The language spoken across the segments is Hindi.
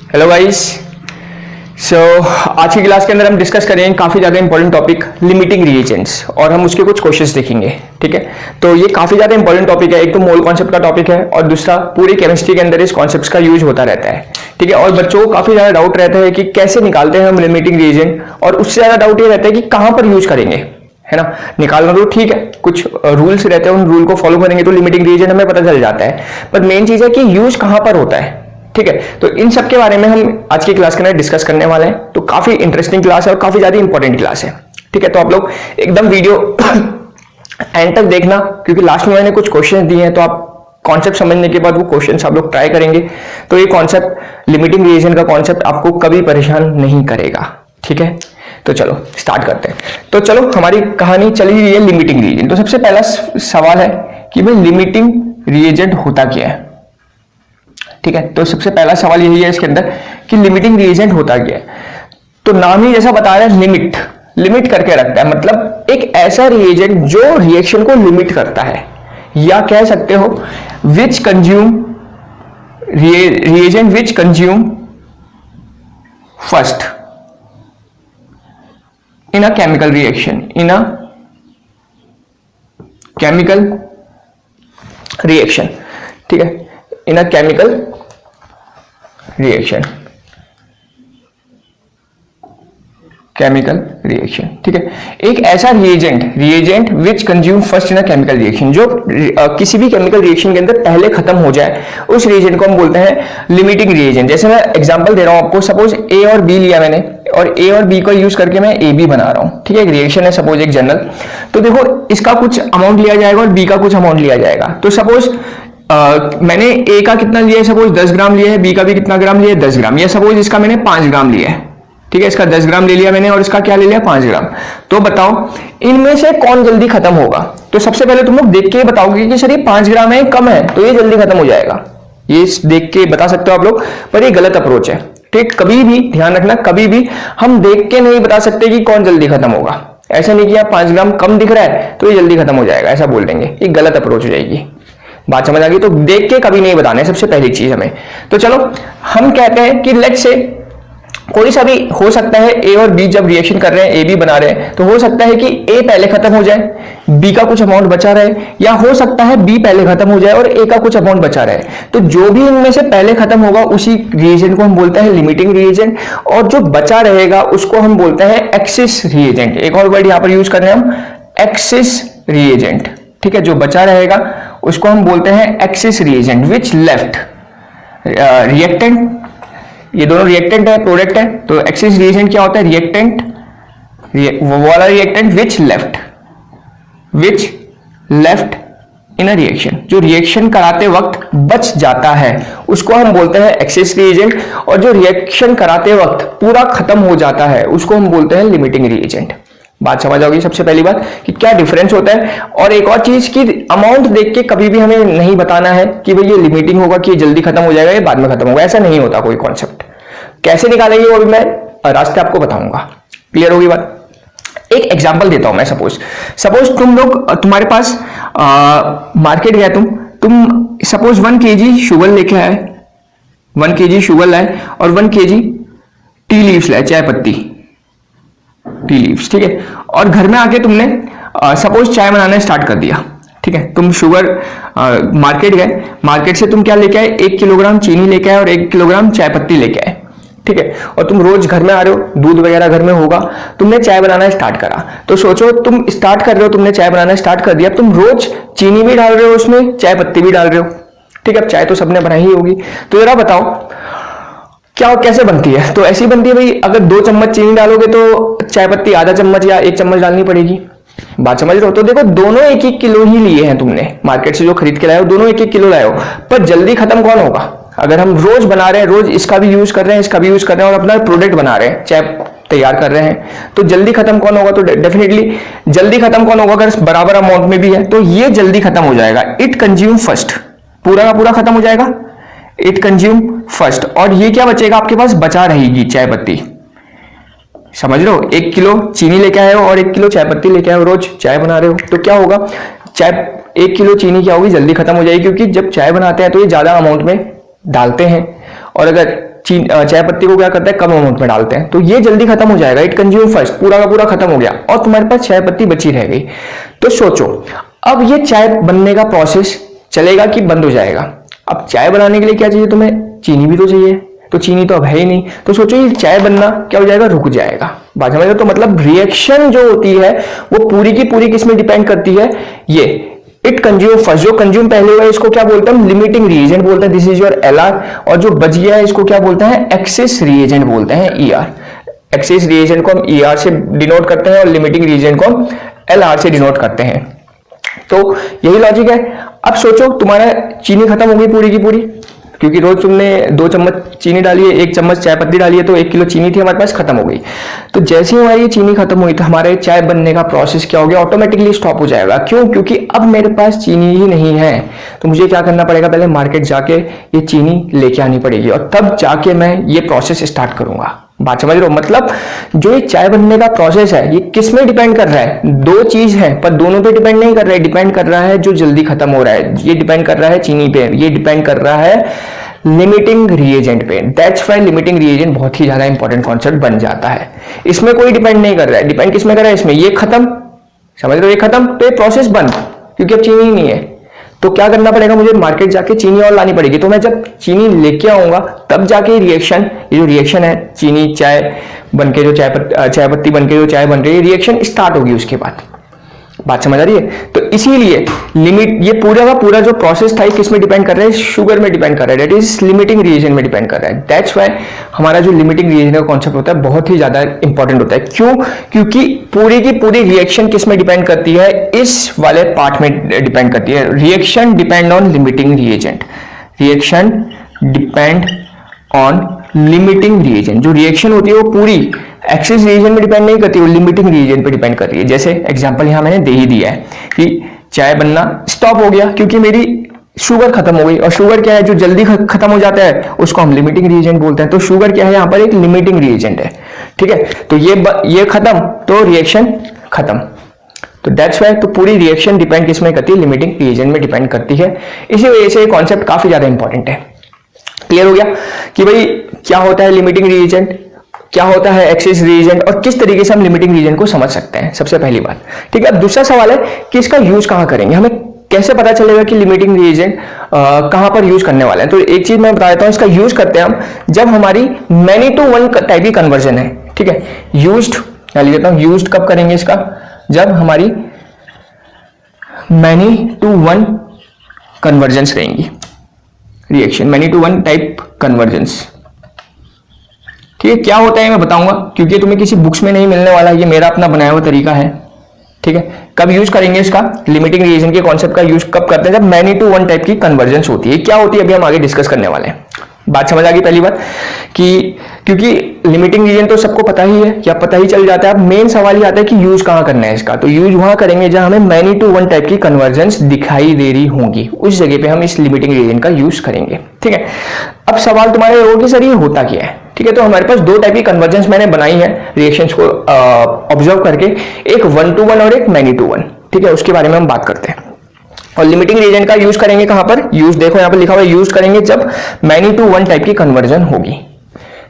Hello guys. आज की क्लास के अंदर हम डिस्कस करेंगे काफ़ी ज़्यादा इंपॉर्टेंट टॉपिक लिमिटिंग रिएजेंट्स और हम उसके कुछ क्वेश्चंस देखेंगे। ठीक है, तो ये काफ़ी ज़्यादा इंपॉर्टेंट टॉपिक है। एक तो मोल कॉन्सेप्ट का टॉपिक है और दूसरा पूरी केमिस्ट्री के अंदर इस कॉन्सेप्ट का यूज होता रहता है। ठीक है, और बच्चों को काफ़ी ज़्यादा डाउट रहता है कि कैसे निकालते हैं हम लिमिटिंग रिएजेंट, और उससे ज़्यादा डाउट ये रहता है कि कहाँ पर यूज करेंगे, है ना। निकालना तो ठीक है, कुछ रूल्स रहते हैं, उन रूल को फॉलो करेंगे तो लिमिटिंग रिएजेंट हमें पता चल जाता है, पर मेन चीज़ है कि यूज कहाँ पर होता है। ठीक है, तो इन सब के बारे में हम आज की क्लास के अंदर डिस्कस करने वाले हैं। तो काफी इंटरेस्टिंग क्लास है और काफी ज्यादा इंपॉर्टेंट क्लास है। ठीक है, तो आप लोग एकदम वीडियो एंड तक देखना, क्योंकि लास्ट में मैंने कुछ क्वेश्चन दिए हैं, तो आप कॉन्सेप्ट समझने के बाद वो क्वेश्चंस आप लोग ट्राई करेंगे तो ये कॉन्सेप्ट लिमिटिंग रिएजेंट का कॉन्सेप्ट आपको कभी परेशान नहीं करेगा। ठीक है, तो चलो स्टार्ट करते हैं। तो चलो हमारी कहानी चली रही है लिमिटिंग रिएजेंट। तो सबसे पहला सवाल है कि भाई लिमिटिंग रिएजेंट होता क्या है। ठीक है, तो सबसे पहला सवाल यही है इसके अंदर कि लिमिटिंग रिएजेंट होता क्या है। तो नाम ही जैसा बता रहा है, लिमिट करके रखता है, मतलब एक ऐसा रिएजेंट जो रिएक्शन को लिमिट करता है, या कह सकते हो विच consume reagent which consume first in a chemical reaction, ठीक है, इन अ केमिकल रिएक्शन, ठीक है। एक ऐसा reagent which consume first in a chemical reaction, जो किसी भी केमिकल रिएक्शन के अंदर पहले खत्म हो जाए, उस रिएजेंट को हम बोलते हैं लिमिटिंग रिएजेंट। जैसे मैं एग्जांपल दे रहा हूं आपको, सपोज ए और बी लिया मैंने, और ए और बी को यूज करके मैं ए बी बना रहा हूं। ठीक है, एक रिएक्शन है सपोज एक जनरल, तो देखो इसका कुछ अमाउंट लिया जाएगा और बी का कुछ अमाउंट लिया जाएगा। तो सपोज मैंने ए का कितना लिया है, सपोज 10 ग्राम लिया है, बी का भी कितना ग्राम लिया है, 10 ग्राम, या सपोज इसका मैंने 5 ग्राम लिया है। ठीक है, इसका 10 ग्राम ले लिया मैंने और इसका क्या ले लिया, 5 ग्राम। तो बताओ इनमें से कौन जल्दी खत्म होगा। तो सबसे पहले तुम लोग देख के बताओगे कि सर ये 5 ग्राम है, कम है, तो ये जल्दी खत्म हो जाएगा। ये देख के बता सकते हो आप लोग, पर ये गलत अप्रोच है। ठीक, कभी भी ध्यान रखना, कभी भी हम देख के नहीं बता सकते कि कौन जल्दी खत्म होगा। ऐसा नहीं कि आप 5 ग्राम कम दिख रहा है तो ये जल्दी खत्म हो जाएगा, ऐसा बोल देंगे, ये गलत अप्रोच हो जाएगी। बात समझ आ गई। तो देख के कभी नहीं बताना है, सबसे पहली चीज हमें। तो चलो हम कहते हैं कि लेट्स से कोई सा भी हो सकता है, ए और बी जब रिएक्शन कर रहे हैं, ए बी बना रहे हैं, तो हो सकता है कि ए पहले खत्म हो जाए, बी का कुछ अमाउंट बचा रहे, या हो सकता है बी पहले खत्म हो जाए और ए का कुछ अमाउंट बचा रहे। तो जो भी इनमें से पहले खत्म होगा उसी रिएजेंट को हम बोलते हैं लिमिटिंग रिएजेंट, और जो बचा रहेगा उसको हम बोलते हैं एक्सिस रिएजेंट। एक और वर्ड यहां पर यूज कर रहे हैं हम, एक्सिस रिएजेंट। ठीक है, जो बचा रहेगा उसको हम बोलते हैं एक्सिस रिएजेंट, विच लेफ्ट रिएक्टेंट, ये दोनों रिएक्टेंट है, प्रोडक्ट है। तो एक्सिस रिएजेंट क्या होता है, रिएक्टेंट, वो वाला reactant which left in a reaction, जो रिएक्शन कराते वक्त बच जाता है उसको हम बोलते हैं एक्सिस रिएजेंट, और जो रिएक्शन कराते वक्त पूरा खत्म हो जाता है उसको हम बोलते हैं लिमिटिंग रिएजेंट। बात समझ आओगी सबसे पहली बात कि क्या डिफरेंस होता है। और एक और चीज की अमाउंट देख के कभी भी हमें नहीं बताना है कि भाई ये लिमिटिंग होगा, कि ये जल्दी खत्म हो जाएगा या बाद में खत्म होगा, ऐसा नहीं होता कोई कॉन्सेप्ट। कैसे निकालेंगे वो भी मैं रास्ते आपको बताऊंगा। क्लियर होगी बात। एक एग्जांपल देता हूं मैं, सपोज तुम लोग, तुम्हारे पास मार्केट गया, तुम सपोज 1 kg शुगर लेके आए, 1 kg शुगर लाए और 1 kg टी लीव्स लाए, चाय पत्ती, टी लीव्स। ठीक है, और घर में आके तुमने सपोज चाय बनाना स्टार्ट कर दिया। ठीक है, तुम शुगर मार्केट गए, मार्केट से तुम क्या लेके आए, 1 किलोग्राम चीनी लेके आए और 1 किलोग्राम चाय पत्ती लेके आए। ठीक है, और तुम रोज घर में आ रहे हो, दूध वगैरह घर में होगा, तुमने चाय बनाना स्टार्ट करा। तो सोचो तुम स्टार्ट कर रहे हो, तुमने चाय बनाना स्टार्ट कर दिया, तुम रोज चीनी भी डाल रहे हो उसमें, चाय पत्ती भी डाल रहे हो। ठीक है, अब चाय तो सबने बनाई ही होगी, तो जरा बताओ क्या कैसे बनती है। तो ऐसी बनती है भाई, अगर 2 चम्मच चीनी डालोगे तो चाय पत्ती आधा चम्मच या 1 चम्मच डालनी पड़ेगी। बात समझ रहे हो। तो देखो दोनों 1-1 किलो ही लिए हैं तुमने, मार्केट से जो खरीद के लाए हो दोनों 1-1 किलो लाए हो, पर जल्दी खत्म कौन होगा। अगर हम रोज बना रहे हैं, रोज इसका भी यूज कर रहे हैं, इसका भी यूज कर रहे हैं और अपना प्रोडक्ट बना रहे हैं, चाय तैयार कर रहे हैं, तो जल्दी खत्म कौन होगा। तो डेफिनेटली जल्दी खत्म कौन होगा, अगर बराबर अमाउंट में भी है तो ये जल्दी खत्म हो जाएगा, इट कंज्यूम फर्स्ट, पूरा का पूरा खत्म हो जाएगा, इट कंज्यूम फर्स्ट। और ये क्या बचेगा, आपके पास बचा रहेगी चाय पत्ती। समझ रहे हो, 1 किलो चीनी लेके आए हो और 1 किलो चाय पत्ती लेके आए हो, रोज चाय बना रहे हो, तो क्या होगा, चाय 1 किलो चीनी क्या होगी, जल्दी खत्म हो जाएगी, क्योंकि जब चाय बनाते हैं तो ये ज्यादा अमाउंट में डालते हैं, और अगर चाय पत्ती को क्या करते हैं, कम अमाउंट में डालते हैं, तो ये जल्दी खत्म हो जाएगा। इट कंज्यूम फर्स्ट, पूरा का पूरा खत्म हो गया और तुम्हारे पास चाय पत्ती बची रह गई। तो सोचो अब ये चाय बनने का प्रोसेस चलेगा कि बंद हो जाएगा। अब चाय बनाने के लिए क्या चाहिए तुम्हें, चीनी भी तो चाहिए, तो चीनी तो अब है ही नहीं, तो सोचो ये चाय बनना क्या हो जाएगा, रुक जाएगा। बात समझ रहे हो? तो मतलब रिएक्शन जो होती है वो पूरी की पूरी किस में डिपेंड करती है, ये इट कंज्यूम फर्स्ट, जो कंज्यूम पहले हुआ है इसको क्या बोलते हैं, लिमिटिंग रिएजेंट बोलते हैं, दिस इज योर एलआर। और जो बच गया है इसको क्या बोलते हैं, एक्सेस रिएजेंट बोलते हैं, ईआर। एक्सेस रिएजेंट को हम ईआर से डिनोट करते हैं और लिमिटिंग रिएजेंट को हम एलआर से डिनोट करते हैं। तो यही लॉजिक है। अब सोचो तुम्हारा चीनी खत्म हो गई पूरी की पूरी, क्योंकि रोज तुमने 2 चम्मच चीनी डाली है, 1 चम्मच चाय पत्ती डाली है, तो 1 किलो चीनी थी हमारे पास, खत्म हो गई। तो जैसे ही हमारी चीनी खत्म हुई तो हमारे चाय बनने का प्रोसेस क्या हो गया, ऑटोमेटिकली स्टॉप हो जाएगा। क्यों? क्योंकि अब मेरे पास चीनी ही नहीं है, तो मुझे क्या करना पड़ेगा, पहले मार्केट जाके ये चीनी लेके आनी पड़ेगी और तब जाके मैं ये प्रोसेस स्टार्ट करूंगा। बात समझ रहे हो? मतलब जो ये चाय बनने का प्रोसेस है ये किस में डिपेंड कर रहा है, 2 चीज है पर दोनों पे डिपेंड नहीं कर रहा है। डिपेंड कर रहा है जो जल्दी खत्म हो रहा है, ये डिपेंड कर रहा है चीनी पे, ये डिपेंड कर रहा है लिमिटिंग रिएजेंट पे। दैट्स व्हाई लिमिटिंग रिएजेंट बहुत ही ज्यादा इंपॉर्टेंट कॉन्सेप्ट बन जाता है। इसमें कोई डिपेंड नहीं कर रहा है, डिपेंड किसमें कर रहा है, इसमें। ये खत्म, समझ रहे हो, ये खत्म तो ये प्रोसेस बंद, क्योंकि अब चीनी ही नहीं है। तो क्या करना पड़ेगा, मुझे मार्केट जाके चीनी और लानी पड़ेगी। तो मैं जब चीनी लेके आऊंगा तब जाके रिएक्शन, ये जो रिएक्शन है चीनी चाय बनके जो चाय पत्ती बनके जो चाय बन रही है, रिएक्शन स्टार्ट होगी उसके बाद। बात समझ आ रही है? तो इसीलिए लिमिट, ये पूरा का पूरा जो प्रोसेस था किस में डिपेंड कर रहा है, शुगर में डिपेंड कर रहा है, दैट इज लिमिटिंग रिएजेंट में डिपेंड कर रहा है। दैट्स व्हाई हमारा जो लिमिटिंग रिएजेंट का कॉन्सेप्ट होता है बहुत ही ज्यादा इंपॉर्टेंट होता है। क्यों? क्योंकि पूरी की पूरी रिएक्शन किस में डिपेंड करती है, इस वाले पार्ट में डिपेंड करती है। Reaction depend on limiting reagent, reaction depend on limiting reagent. जो रिएक्शन होती है वो पूरी एक्सेस रिएजेंट में डिपेंड नहीं करती, वो लिमिटिंग रिएजेंट पे डिपेंड कर रही है। जैसे एग्जांपल यहां मैंने दे ही दिया है कि चाय बनना स्टॉप हो गया क्योंकि मेरी शुगर खत्म हो गई। और शुगर क्या है, जो जल्दी खत्म हो जाता है उसको हम लिमिटिंग रिएजेंट बोलते हैं। तो शुगर क्या है, यहां पर एक लिमिटिंग रिएजेंट है, ठीक है। तो ये खत्म तो रिएक्शन खत्म। तो दैट्स व्हाई तो पूरी रिएक्शन डिपेंड किस में करती है, लिमिटिंग रिएजेंट में डिपेंड करती है। इसी वजह से ये कॉन्सेप्ट काफी ज्यादा इंपॉर्टेंट है। क्लियर हो गया कि भाई क्या होता है लिमिटिंग रिएजेंट, क्या होता है एक्सेस रिएजेंट और किस तरीके से हम लिमिटिंग रिएजेंट को समझ सकते हैं, सबसे पहली बात। ठीक है, अब दूसरा सवाल है कि इसका यूज कहां करेंगे, हमें कैसे पता चलेगा कि लिमिटिंग रिएजेंट कहां पर यूज करने वाले हैं। तो एक चीज मैं बता देता हूं, इसका यूज करते हैं हम जब हमारी मैनी टू वन टाइप की कन्वर्जन है। ठीक है, यूज्ड लिख देता हूं, यूज्ड कब करेंगे इसका, जब हमारी मैनी टू वन कन्वर्जेंस रहेंगी, reaction many to one type convergence. ठीक है, क्या होता है मैं बताऊंगा क्योंकि तुम्हें किसी बुक्स में नहीं मिलने वाला, ये मेरा अपना बनाया हुआ तरीका है। ठीक है, कब यूज करेंगे इसका, लिमिटिंग रिएजेंट के कॉन्सेप्ट का यूज कब करते हैं, जब मैनी टू वन टाइप की कन्वर्जेंस होती है। क्या होती है अभी हम आगे डिस्कस करने वाले हैं। बात समझ आ गई पहली बात कि क्योंकि लिमिटिंग रिएजेंट तो सबको पता ही है, क्या पता ही चल जाता है। अब मेन सवाल ये आता है कि यूज कहां करना है इसका। तो यूज वहां करेंगे जहां हमें मैनी टू वन टाइप की कन्वर्जेंस दिखाई दे रही होंगी, उस जगह पे हम इस लिमिटिंग रिएजेंट का यूज करेंगे। ठीक है, अब सवाल तुम्हारे होगा कि सर ये होता क्या है। ठीक है, तो हमारे पास 2 टाइप की कन्वर्जेंस मैंने बनाई है रिएक्शंस को ऑब्जर्व करके, एक 1 to 1 और एक मैनी टू वन। ठीक है, उसके बारे में हम बात करते हैं। और लिमिटिंग रिएजेंट का यूज करेंगे कहां पर, यूज देखो यहां पर लिखा हुआ है, यूज करेंगे जब मैनी टू वन टाइप की कन्वर्जन होगी।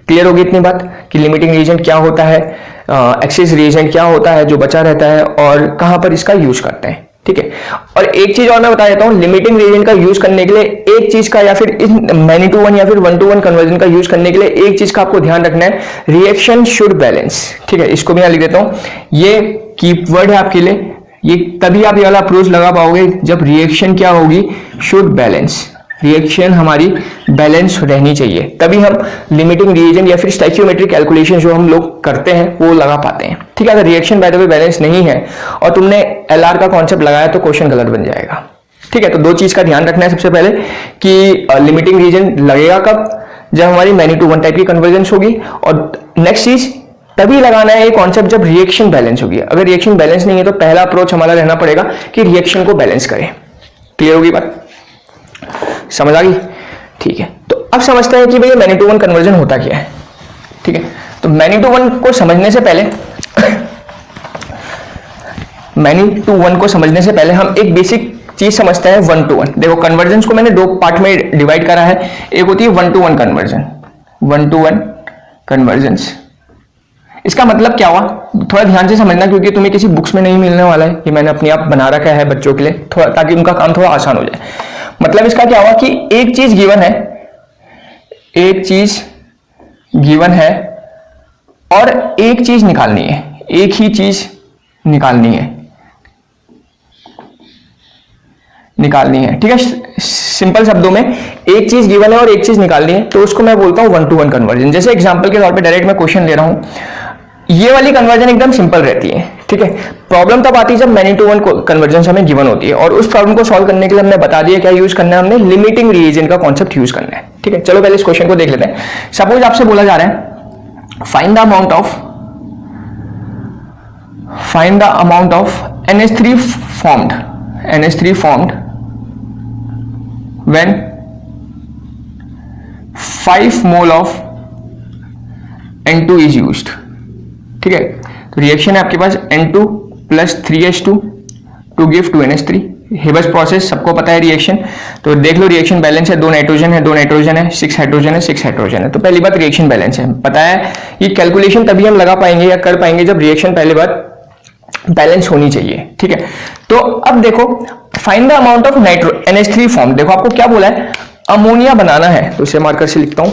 क्लियर होगी इतनी बात कि लिमिटिंग रिएजेंट क्या होता है, एक्सेस रिएजेंट क्या होता है जो बचा रहता है और कहां पर इसका यूज करते हैं। ठीक है, और एक चीज और मैं बता देता हूं, लिमिटिंग रिएजेंट का यूज करने के लिए एक चीज का, या फिर मैनी टू वन या फिर 1 to 1 कन्वर्जन का यूज करने के लिए एक चीज का आपको ध्यान रखना है, रिएक्शन शुड बैलेंस। ठीक है, इसको भी यहां लिख देता हूं, ये कीवर्ड है आपके लिए, ये तभी आप ये वाला अप्रोच लगा पाओगे जब रिएक्शन क्या होगी, शुड बैलेंस। रिएक्शन हमारी बैलेंस रहनी चाहिए, तभी हम लिमिटिंग रिएजेंट या फिर स्टैचियोमेट्रिक कैलकुलेशन जो हम लोग करते हैं वो लगा पाते हैं। ठीक है, अगर reaction by the way balance नहीं है और तुमने एलआर का कॉन्सेप्ट लगाया तो क्वेश्चन गलत बन जाएगा। ठीक है, तो 2 चीज का ध्यान रखना है सबसे पहले कि लिमिटिंग रिएजेंट लगेगा कब, जब हमारी मैनी टू वन टाइप की कन्वर्जेंस होगी, और नेक्स्ट चीज तभी लगाना है ये कॉन्सेप्ट जब रिएक्शन बैलेंस होगी। अगर रिएक्शन बैलेंस नहीं है तो पहला अप्रोच हमारा रहना पड़ेगा कि रिएक्शन को बैलेंस करें। क्लियर होगी बात, समझ आ गई। ठीक है, तो अब समझते हैं कि भैया मैनी टू वन कन्वर्जन होता क्या है। ठीक है, तो मैनी टू वन को समझने से पहले मैनी टू वन को समझने से पहले हम एक बेसिक चीज समझते हैं, 1 to 1। देखो कन्वर्जेंस को मैंने 2 पार्ट में डिवाइड करा है, एक होती है 1 to 1 कन्वर्जन, 1-to-1 कन्वर्जेंस। इसका मतलब क्या हुआ, थोड़ा ध्यान से समझना, क्योंकि तुम्हें किसी बुक्स में नहीं मिलने वाला है, ये मैंने अपने आप बना रखा है बच्चों के लिए थोड़ा, ताकि उनका काम थोड़ा आसान हो जाए। मतलब इसका क्या हुआ कि एक चीज गिवन है, एक चीज गिवन है और एक चीज निकालनी है, एक ही चीज निकालनी है, ठीक है। सिंपल शब्दों में एक चीज गिवन है और एक चीज निकालनी है, तो उसको मैं बोलता हूं 1-to-1 कन्वर्जन। जैसे एग्जांपल के तौर पे डायरेक्ट मैं क्वेश्चन ले रहा हूं, ये वाली कन्वर्जन एकदम सिंपल रहती है, ठीक है। प्रॉब्लम तब आती है जब मैनी टू वन कन्वर्जन हमें गिवन होती है, और उस प्रॉब्लम को सॉल्व करने के लिए हमने बता दिया क्या यूज करना है, हमने लिमिटिंग रीजन का कॉन्सेप्ट यूज करना है, ठीक है। चलो पहले इस क्वेश्चन को देख लेते हैं। सपोज आपसे बोला जा रहा है find the amount of NH3 formed when 5 mole of N2 is used, ठीक है। तो रिएक्शन है आपके पास N2 plus 3H2 to give 2NH3, habeas process सबको पता है रिएक्शन। तो देख लो रिएक्शन बैलेंस है, 2 नाइट्रोजन है, 6 हाइड्रोजन है। तो पहली बात रिएक्शन बैलेंस है, पता है। ये कैलकुलेशन तभी हम लगा पाएंगे या कर पाएंगे जब रिएक्शन पहली बात बैलेंस होनी चाहिए, ठीक है। तो अब देखो find the amount of NH3 form, देखो आपको क्या बोला है, अमोनिया बनाना है, तो इसे मार्कर से लिखता हूं,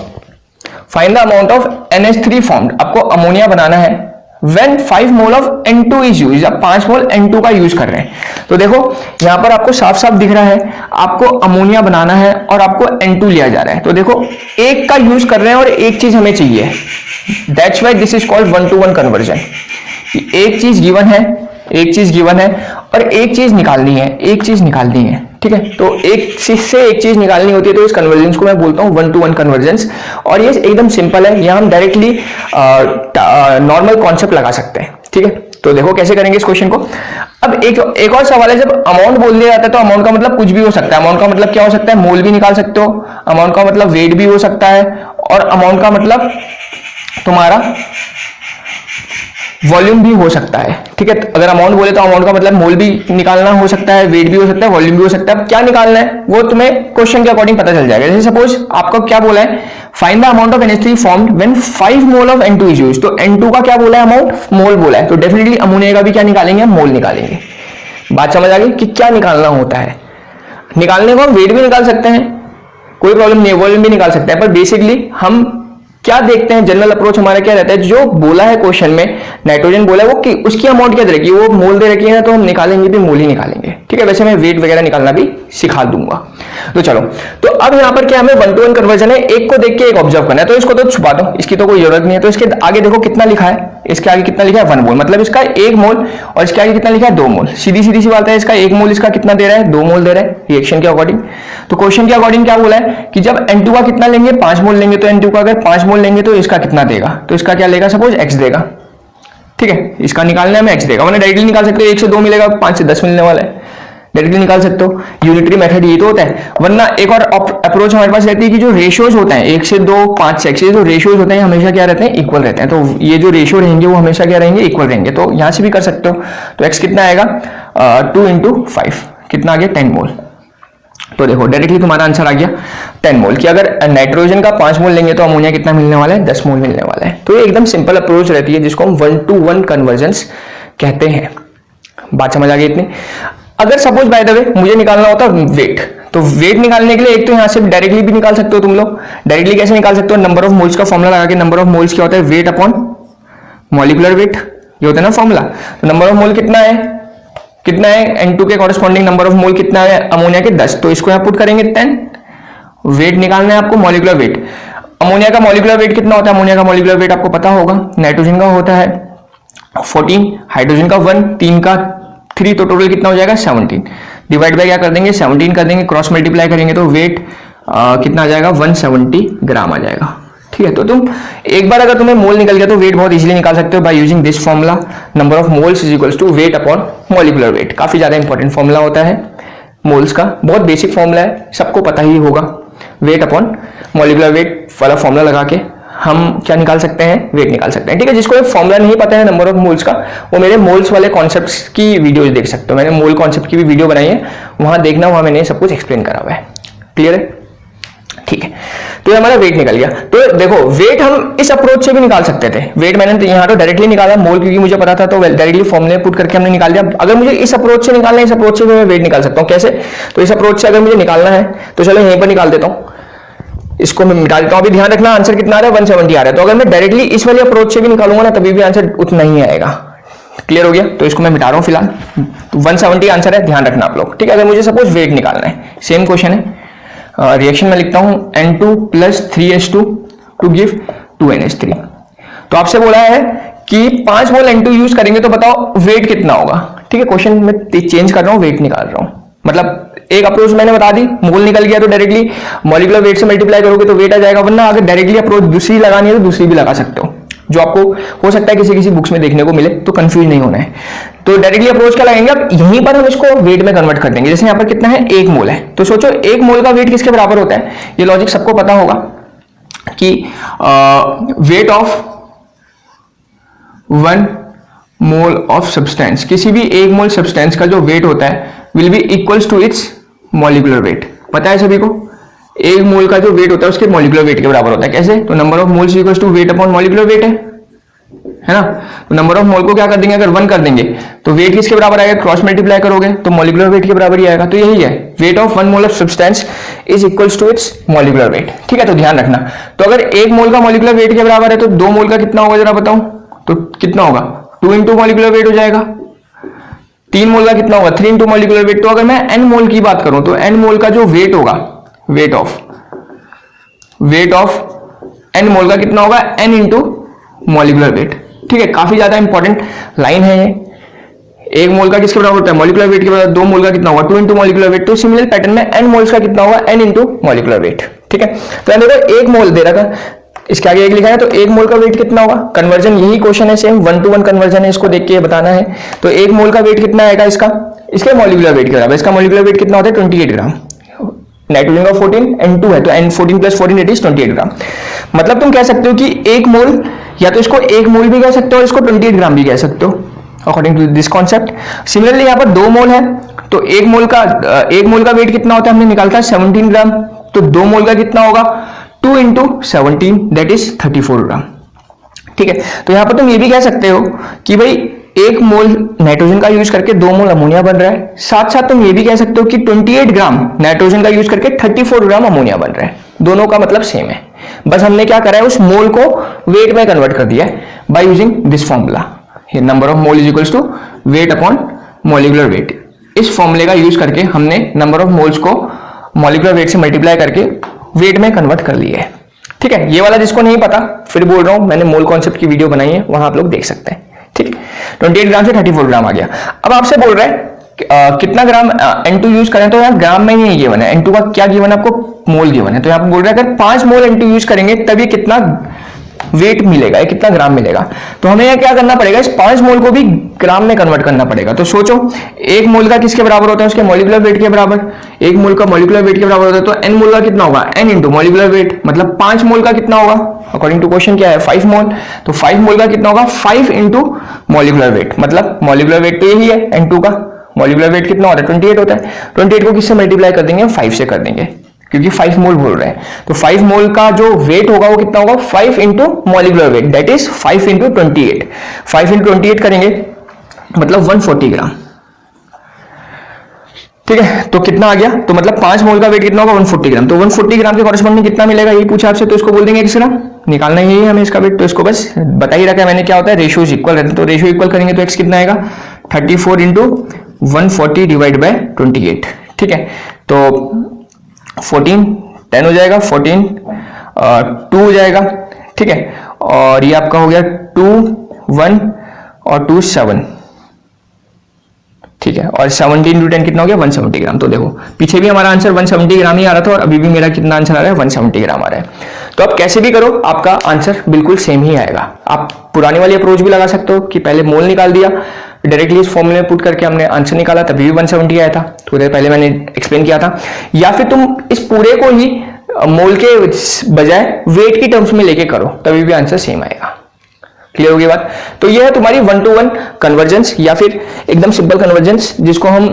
find the amount of NH3 formed, आपको अमोनिया बनाना है when 5 mole of N2 is use, आप 5 मोल N2 का यूज कर रहे हैं। तो देखो यहां पर आपको साफ साफ दिख रहा है, आपको अमोनिया बनाना है और आपको N2 लिया जा रहा है। तो देखो एक का यूज कर रहे हैं और एक चीज हमें चाहिए, that's why this is called 1-to-1 conversion. एक चीज गिवन है और एक चीज निकालनी है, ठीक है। तो एक चीज से एक चीज निकालनी होती है, तो इस कन्वर्जेंस को मैं बोलता हूं 1-to-1 कन्वर्जेंस। और ये एकदम सिंपल है, यहां हम डायरेक्टली नॉर्मल कॉन्सेप्ट लगा सकते हैं, ठीक है। तो देखो कैसे करेंगे इस क्वेश्चन को। अब एक और सवाल है, जब अमाउंट बोल दिया जाता है तो अमाउंट का मतलब कुछ भी हो सकता है। अमाउंट का मतलब क्या हो सकता है, मोल भी निकाल सकते हो, अमाउंट का मतलब वेट भी हो सकता है, और अमाउंट का मतलब तुम्हारा वॉल्यूम भी हो सकता है, ठीक है। अगर अमाउंट बोले तो अमाउंट का मतलब मोल भी निकालना हो सकता है, वेट भी हो सकता है, वॉल्यूम भी हो सकता है। अब क्या निकालना है वो तुम्हें क्वेश्चन के अकॉर्डिंग पता चल जाएगा। जैसे सपोज आपको क्या बोला है, find the amount of NH3 formed when 5 mole of N2 is used. तो N2 का क्या बोला है, अमाउंट, मोल बोला है। तो डेफिनेटली अमोनिया का भी क्या निकालेंगे, मोल निकालेंगे। बात समझ आ गई कि क्या निकालना होता है। निकालने को हम वेट भी निकाल सकते हैं, कोई प्रॉब्लम नहीं, वॉल्यूम भी निकाल सकते हैं, पर बेसिकली हम क्या देखते हैं, जनरल अप्रोच हमारा क्या रहता है, जो बोला है क्वेश्चन में नाइट्रोजन बोला है वो कि उसकी अमाउंट क्या दे रखी है, वो मोल दे रखी है, तो हम निकालेंगे भी मोल ही निकालेंगे, ठीक है। वैसे मैं वेट वगैरह निकालना भी सिखा दूंगा। तो चलो, तो अब यहाँ पर क्या हमें 1-to-1 कन्वर्जन है, एक को देख के एक ऑब्जर्व करना है, तो इसको तो छुपा दो, इसकी तो कोई जरूरत नहीं है। तो इसके आगे देखो कितना लिखा है, इसके आगे कितना लिखा है 1 मोल, मतलब इसका 1 मोल, और इसके आगे कितना लिखा है 2 मोल। सीधी सी बात है, इसका 1 मोल इसका कितना दे रहा है, 2 मोल दे रहा है रिएक्शन के अकॉर्डिंग। तो क्वेश्चन के अकॉर्डिंग क्या बोला है कि जब N2 का कितना लेंगे, 5 मोल लेंगे, तो N2 का अगर 5 मोल लेंगे तो इसका कितना देगा, तो इसका क्या लेगा, सपोज X देगा, ठीक है। इसका निकालना है, मैं X देगा, मैंने डायरेक्टली निकाल सकते हो, 1 से 2 मिलेगा, 5 से 10 मिलने वाला है, डायरेक्टली निकाल सकते हो। यूनिटरी मेथड ये तो होता है। वरना एक और अप्रोच हमारे पास रहती है कि जो रेशियोज होते हैं 1 से 2, 5 से X, जो रेशियोज होते हैं हमेशा क्या रहते हैं, इक्वल रहते हैं। तो ये जो रेशियो रहेंगे वो हमेशा क्या रहेंगे, इक्वल रहेंगे। तो यहां से भी कर सकते हो। तो X कितना आएगा, 2 × 5 कितना आ गया, 10 मोल। तो देखो डायरेक्टली तुम्हारा आंसर आ गया 10 मोल की। अगर नाइट्रोजन का 5 मोल लेंगे तो अमोनिया कितना मिलने वाला है, 10 मोल मिलने वाला है। तो ये एकदम सिंपल अप्रोच रहती है, जिसको हम 1-to-1 कन्वर्जेंस कहते हैं। बात समझ आ गई इतनी। अगर सपोज बाय द वे मुझे निकालना होता वेट, तो वेट निकालने के लिए एक तो यहां से डायरेक्टली भी निकाल सकते हो तुम लोग। डायरेक्टली कैसे निकाल सकते हो, नंबर ऑफ मोल्स का फॉर्मुला लगा के। नंबर ऑफ मोल्स क्या होता है, वेट अपॉन मॉलिक्यूलर वेट, ये होता है ना फॉर्मुला। तो नंबर ऑफ मोल कितना है N2 के कॉरेस्पॉन्डिंग नंबर ऑफ मोल कितना है अमोनिया के, 10। तो इसको यहां पुट करेंगे 10। वेट निकालना है आपको, मॉलिक्यूलर वेट। अमोनिया का मॉलिक्यूलर वेट कितना होता है, अमोनिया का मॉलिक्यूलर वेट आपको पता होगा। नाइट्रोजन का होता है 14, हाइड्रोजन का 1, 3 का 3, तो टोटल कितना हो जाएगा 17। डिवाइड बाय क्या कर देंगे, 17 कर देंगे, क्रॉस मल्टीप्लाई करेंगे तो वेट कितना आ जाएगा, 170 ग्राम आ जाएगा, ठीक है। तो तुम एक बार अगर तुम्हें मोल निकल गया तो वेट बहुत इजीली निकाल सकते हो by using this formula, number of moles is equals to weight upon molecular weight. काफी ज्यादा इंपॉर्टेंट फॉर्मूला होता है मोल्स का, बहुत बेसिक फॉर्मूला है, सबको पता ही होगा। वेट अपॉन मॉलिक्यूलर वेट वाला फॉर्मूला लगा के हम क्या निकाल सकते हैं, वेट निकाल सकते हैं, ठीक है। जिसको फॉर्मूला नहीं पता है नंबर ऑफ मोल्स का, वो मेरे मोल्स वाले कॉन्सेप्ट्स की वीडियोस देख सकते हो। मैंने मोल कॉन्सेप्ट की भी वीडियो बनाई है, वहां देखना, वहां मैंने सब कुछ एक्सप्लेन करा हुआ है। क्लियर है, ठीक है। तो ये हमारा वेट निकल गया। तो देखो वेट हम इस अप्रोच से भी निकाल सकते थे, वेट मैंने तो यहाँ तो डायरेक्टली निकाला मोल क्योंकि मुझे पता था, तो डायरेक्टली फॉर्मूले पुट करके हमने निकाल दिया। अगर मुझे इस अप्रोच से निकालना है, इस अप्रोच से भी मैं वेट निकाल सकता हूँ। कैसे? तो इस अप्रोच से अगर मुझे निकालना है तो चलो यहीं पर निकाल देता हूँ, इसको मैं मिटा देता हूँ। अभी ध्यान रखना आंसर कितना आ रहा है, 170 आ रहा है। तो अगर मैं डायरेक्टली इस वाले अप्रोच से भी निकालूंगा ना तभी भी आंसर उतना ही आएगा। क्लियर हो गया? तो इसको मैं मिटा रहा हूं फिलहाल, 170 आंसर है, ध्यान रखना आप लोग, ठीक है। अगर मुझे सपोज वेट निकालना है, सेम क्वेश्चन है, रिएक्शन में लिखता हूं N2 + 3H2 to give 2NH3। तो आपसे बोला है कि 5 मोल N2 यूज करेंगे तो बताओ वेट कितना होगा, ठीक है। क्वेश्चन में चेंज कर रहा हूं, वेट निकाल रहा हूं। मतलब एक अप्रोच मैंने बता दी, मोल निकल गया तो डायरेक्टली मॉलिक्यूलर वेट से मल्टीप्लाई करोगे तो वेट आ जाएगा, वरना अगर डायरेक्टली अप्रोच दूसरी लगानी है तो दूसरी भी लगा सकते हो, जो आपको हो सकता है किसी किसी बुक्स में देखने को मिले, तो कंफ्यूज नहीं होना है। तो डायरेक्टली अप्रोच क्या लगेंगे, अब यहीं पर हम इसको वेट में कन्वर्ट कर देंगे। जैसे यहाँ पर कितना है, 1 मोल है, तो सोचो 1 मोल का वेट किसके बराबर होता है। ये लॉजिक सबको पता होगा कि wait of 1 mole of substance, किसी भी 1 मोल सब्सटेंस का जो वेट होता है will be equals to its molecular weight. पता है सभी को, 1 मोल का जो वेट होता है उसके मॉलिक्यूलर वेट के बराबर होता है। कैसे? तो number of moles equals to weight upon molecular weight है ना। तो नंबर ऑफ मोल को क्या कर देंगे, अगर 1 कर देंगे तो वेट किसके बराबर आएगा, क्रॉस मल्टीप्लाई करोगे तो मॉलिक्यूलर वेट के बराबर ही आएगा। तो यही है, weight of 1 mole of substance is equals to its molecular weight, ठीक है। तो ध्यान रखना, तो अगर 1 मोल का मॉलिक्यूलर वेट के बराबर है तो 2 मोल का कितना होगा जरा बताओ, तो कितना होगा, 2 इंटू मॉलिक्यूलर वेट हो जाएगा। 3 मोल का कितना होगा, 3 इंटू मॉलिक्यूलर वेट। तो अगर मैं n मोल की बात करूं तो n मोल का जो वेट होगा, वेट ऑफ n मोल का कितना होगा, n इंटू मॉलिक्यूलर वेट, ठीक है। काफी ज्यादा इंपॉर्टेंट लाइन है ये। 1 मोल का किसके बराबर होता है, मॉलिक्यूलर वेट के बराबर। 2 मोल का कितना होगा, 2 इंटू मॉलिक्यूलर वेट। तो सिमिलर पैटर्न में n मोल्स का कितना होगा, n इंटू मॉलिक्यूलर वेट, ठीक है। तो देखो 1 मोल दे रहा था, इसके आगे 1 लिखा है, तो 1 मोल का वेट कितना होगा। कन्वर्जन यही क्वेश्चन है, सेम 1 to 1 कन्वर्जन है, इसको देख के बताना है। तो 1 मोल का वेट कितना आएगा इसका, इसके मॉलिक्यूलर वेट के बराबर। इसका मॉलिक्यूलर वेट कितना होता है, 28 ग्राम। नाइट्रोजन का 14, N2 है तो N14 + 14 इट इज 28 ग्राम। मतलब तुम कह सकते हो कि 1 मोल, या तो इसको 1 मोल भी कह सकते हो और इसको 28 ग्राम भी कह सकते हो, according to this concept. Similarly यहाँ पर 2 मोल है तो 1 मोल का वेट कितना होता है, हमने निकालता है 17 ग्राम। तो 2 मोल का कितना होगा, 2 इंटू 17 दैट इज 34 ग्राम, ठीक है। तो यहां पर तुम ये भी कह सकते हो कि भाई 1 मोल नाइट्रोजन का यूज करके 2 मोल अमोनिया बन रहा है। साथ साथ तुम ये भी कह सकते हो कि 28 ग्राम नाइट्रोजन का यूज करके 34 ग्राम अमोनिया बन रहा है। दोनों का मतलब सेम है, बस हमने क्या करा है, उस मोल को वेट में कन्वर्ट कर दिया है by using this formula. Number of mole is equals to weight upon molecular weight. इस फॉर्मूले का यूज करके हमने नंबर ऑफ मोल्स को मॉलिक्यूलर वेट से मल्टीप्लाई करके वेट में कन्वर्ट कर लिया है, ठीक है। ये वाला जिसको नहीं पता, फिर बोल रहा हूं, मैंने मोल कॉन्सेप्ट की वीडियो बनाई है, वहां आप लोग देख सकते हैं, ठीक। 28 ग्राम से 34 ग्राम आ गया। अब आपसे बोल रहा है कितना ग्राम N2 यूज करें, तो यहाँ ग्राम में ही नहीं गिवन है, N2 का क्या गिवन है आपको, मोल गिवन है। तो यहाँ पर बोल रहा है अगर 5 मोल N2 यूज करेंगे तभी कितना वेट मिलेगा, कितना ग्राम मिलेगा। तो हमें यह क्या करना पड़ेगा, इस 5 मोल को भी ग्राम में कन्वर्ट करना पड़ेगा। तो सोचो 1 मोल का किसके बराबर होता है, उसके मॉलिक्यूलर वेट के बराबर। 1 मोल का मॉलिक्यूलर वेट के बराबर होता है, तो n मोल का कितना होगा, n इंटू मॉलिक्यूलर वेट। मतलब 5 मोल का कितना होगा, अकॉर्डिंग टू क्वेश्चन क्या है, 5 मोल। तो 5 मोल का कितना होगा, 5 इंटू मॉलिक्यूलर वेट। मतलब मॉलिक्यूलर वेट तो यही है N2 का, मॉलिक्यूलर वेट कितना होता है, 28 होता है। 28 को किससे मल्टीप्लाई कर देंगे, 5 से कर देंगे, क्योंकि 5 मोल बोल रहे हैं। तो 5 मोल का जो वेट होगा वो कितना होगा, 5 into molecular weight that is 5 into 28। 5 into 28 करेंगे मतलब 140 ग्राम, ठीक है। तो कितना आ गया, तो मतलब 5 मोल का वेट कितना होगा, 140 ग्राम। तो 140 ग्राम के कॉरेस्पॉन्डिंग कितना मिलेगा, यही पूछा आपसे, तो इसको बोल देंगे x ग्राम। निकालना ही है हमें इसका वेट, तो इसको बस बता ही रखा है मैंने क्या होता है, रेशियोज इक्वल रहते हैं। तो रेशियो इक्वल करेंगे तो x कितना आएगा, 34 इंटू 140 डिवाइड बाय 28, ठीक है। तो 14 10 हो जाएगा, 14 2 हो जाएगा, ठीक है। और ये आपका हो गया 2 1 और 2 7, ठीक है। और 17 इंटू 10 कितना हो गया, 170 ग्राम। तो देखो पीछे भी हमारा आंसर 170 ग्राम ही आ रहा था और अभी भी मेरा कितना आंसर आ रहा है, 170 ग्राम आ रहा है। तो आप कैसे भी करो आपका आंसर बिल्कुल सेम ही आएगा। आप पुरानी वाली अप्रोच भी लगा सकते हो कि पहले मोल निकाल दिया, डायरेक्टली इस फॉर्मूले में पुट करके हमने आंसर निकाला, तभी भी 170 आया था, थोड़ी देर पहले मैंने एक्सप्लेन किया था। या फिर तुम इस पूरे को ही मोल के बजाय वेट की टर्म्स में लेके करो, तभी भी आंसर सेम आएगा। क्लियर होगी बात। तो यह है तुम्हारी 1 to 1 कन्वर्जेंस, या फिर एकदम सिंपल कन्वर्जेंस, जिसको हम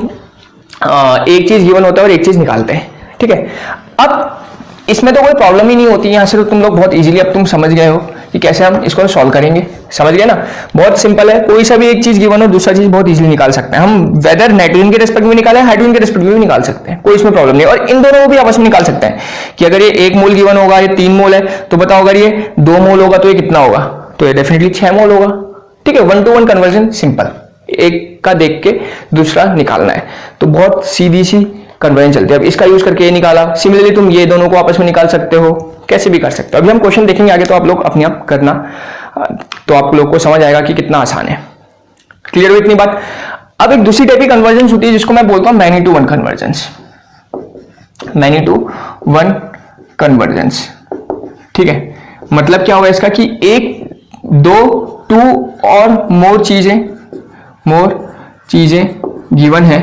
एक चीज गिवन होता है और एक चीज निकालते हैं, ठीक है। अब इसमें तो कोई प्रॉब्लम ही नहीं होती, यहाँ से तो तुम लोग बहुत इजीली अब तुम समझ गए हो कि कैसे हम इसको सॉल्व करेंगे। समझ गए ना, बहुत सिंपल है। कोई सा भी एक चीज गिवन हो, दूसरा चीज बहुत इजीली निकाल सकते हैं हम। वेदर नाइट्रोजन के रिस्पेक्ट में निकाले, हाइड्रोजन के रिस्पेक्ट में भी निकाल सकते हैं, कोई इसमें प्रॉब्लम नहीं। और इन दोनों को भी आपस में निकाल सकते हैं कि अगर ये 1 मोल गिवन होगा, ये 3 मोल है, तो बताओ अगर ये 2 मोल होगा तो ये कितना होगा, तो ये डेफिनेटली 6 मोल होगा। ठीक है, 1 to 1 कन्वर्जन, सिंपल, एक का देख के दूसरा निकालना है, तो बहुत सीधी सी कन्वर्जन चलती है। अब इसका यूज करके ये निकाला, सिमिलरली तुम ये दोनों को आपस में निकाल सकते हो, कैसे भी कर सकते हो। अभी हम क्वेश्चन देखेंगे आगे, तो आप लोग अपने आप करना, तो आप लोग को समझ आएगा कि कितना आसान है। क्लियर हुई इतनी बात। अब एक दूसरी टाइप की कन्वर्जन होती है जिसको मैं बोलता हूं many to one convergence. Many to one convergence, ठीक है, मतलब क्या होगा इसका कि 1, 2, 2 और मोर चीजें गिवन है,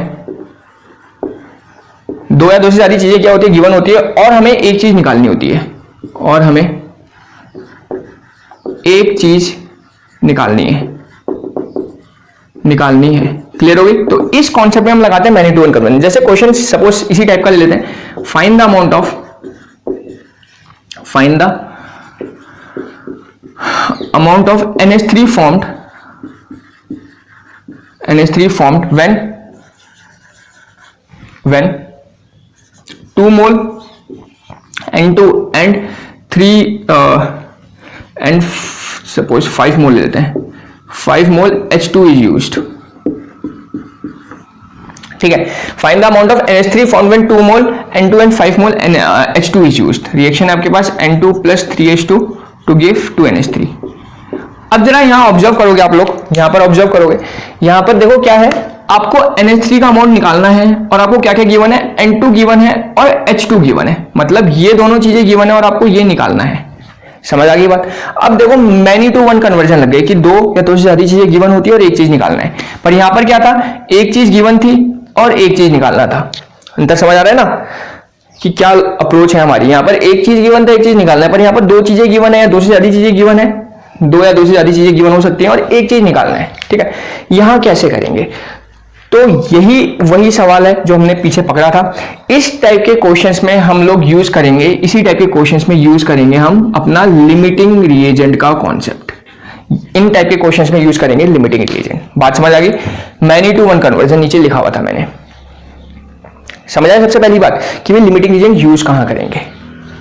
2 या 2 से ज्यादा चीजें क्या होती है, गिवन होती है, और हमें एक चीज निकालनी होती है, और हमें एक चीज निकालनी है। क्लियर होगी। तो इस कॉन्सेप्ट में हम लगाते हैं मैनी टू वन कन्वर्जन। जैसे क्वेश्चन सपोज इसी टाइप का ले लेते हैं, find the amount of NH3 formed when 2 mole N2 and 3 and suppose 5 mole ले लेते हैं, 5 mole H2 is used। ठीक है, find the amount of NH3 formed when 2 mole N2 and 5 mole H2 is used। Reaction है आपके पास N2 plus 3H2 to give 2NH3। अब जरा यहां ऑब्जर्व करोगे आप लोग, यहां पर ऑब्जर्व करोगे, यहां पर देखो क्या है, आपको NH3 का अमाउंट निकालना है, और आपको क्या क्या गिवन है, N2 गिवन है और H2 गिवन है, मतलब ये दोनों चीजें गिवन है और आपको ये निकालना है। समझ आ गई बात। अब देखो मैनी टू वन कन्वर्जन लग गई कि 2 या 2 से ज्यादा चीजें गिवन होती है और एक चीज निकालना है, पर यहां पर क्या था, एक चीज गिवन थी और एक चीज निकालना था। अंतर समझ आ रहा है ना कि क्या अप्रोच है हमारी। यहां पर एक चीज गिवन था, एक चीज निकालना है, पर यहां पर 2 चीजें गिवन है, 2 से ज्यादा चीजें गिवन है, 2 या 2 से ज्यादा चीजें गिवन हो सकती हैं और एक चीज निकालना है। ठीक है, यहां कैसे करेंगे, तो यही वही सवाल है जो हमने पीछे पकड़ा था। इस टाइप के क्वेश्चंस में हम लोग यूज करेंगे, इसी टाइप के क्वेश्चंस में यूज करेंगे हम अपना लिमिटिंग रिएजेंट का कॉन्सेप्ट। इन टाइप के क्वेश्चंस में यूज करेंगे लिमिटिंग रिएजेंट। बात समझ आ गई। मैनी टू वन कन्वर्जन नीचे लिखा हुआ था मैंने, समझ आया। सबसे पहली बात कि भाई लिमिटिंग रिएजेंट यूज कहां करेंगे,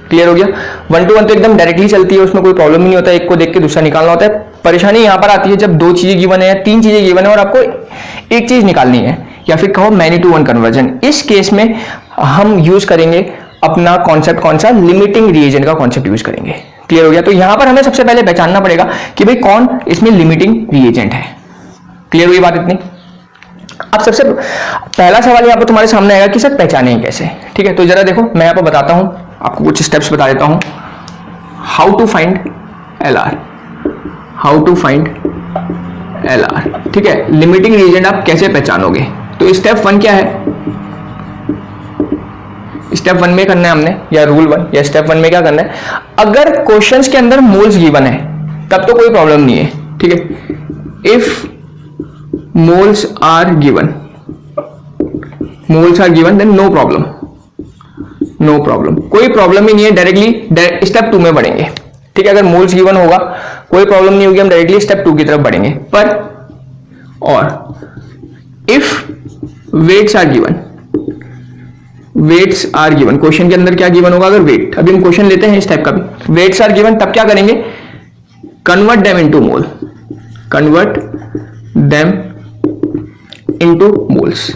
क्लियर हो गया। 1 to 1 तो एकदम डायरेक्टली चलती है, उसमें कोई प्रॉब्लम नहीं होता, एक को देख के दूसरा निकालना होता है। परेशानी यहां पर आती है जब 2 चीजें गिवन है, 3 चीजें गिवन है और आपको एक चीज निकालनी है, या फिर कहो मैनी टू वन कन्वर्जन। इस केस में हम यूज करेंगे अपना कॉन्सेप्ट, कौन सा, लिमिटिंग रिएजेंट का कॉन्सेप्ट यूज करेंगे। क्लियर हो गया। तो यहां पर हमें सबसे पहले पहचानना पड़ेगा कि भाई कौन इसमें लिमिटिंग रिएजेंट है। क्लियर हुई बात इतनी। अब सबसे पहला सवाल यहां पर तुम्हारे सामने आएगा कि सर पहचानेंगे कैसे। ठीक है, तो जरा देखो मैं यहां पर बताता हूं, आपको कुछ स्टेप्स बता देता हूं। हाउ टू फाइंड LR, ठीक है, लिमिटिंग रिएजेंट आप कैसे पहचानोगे। तो स्टेप 1 क्या है, स्टेप 1 में करना है हमने, या रूल 1 या स्टेप 1 में क्या करना है, अगर क्वेश्चंस के अंदर मोल्स गिवन है तब तो कोई प्रॉब्लम नहीं है। ठीक है, if moles are given then no problem, कोई प्रॉब्लम ही नहीं है। डायरेक्टली स्टेप 2 में बढ़ेंगे। ठीक है, अगर मोल्स गिवन होगा कोई प्रॉब्लम नहीं होगी, हम डायरेक्टली स्टेप 2 की तरफ बढ़ेंगे। पर और if weights are given, question के अंदर क्या गिवन होगा, अगर वेट, अभी हम क्वेश्चन लेते हैं इस टाइप का भी, वेट्स आर गिवन, तब क्या करेंगे, convert them into moles.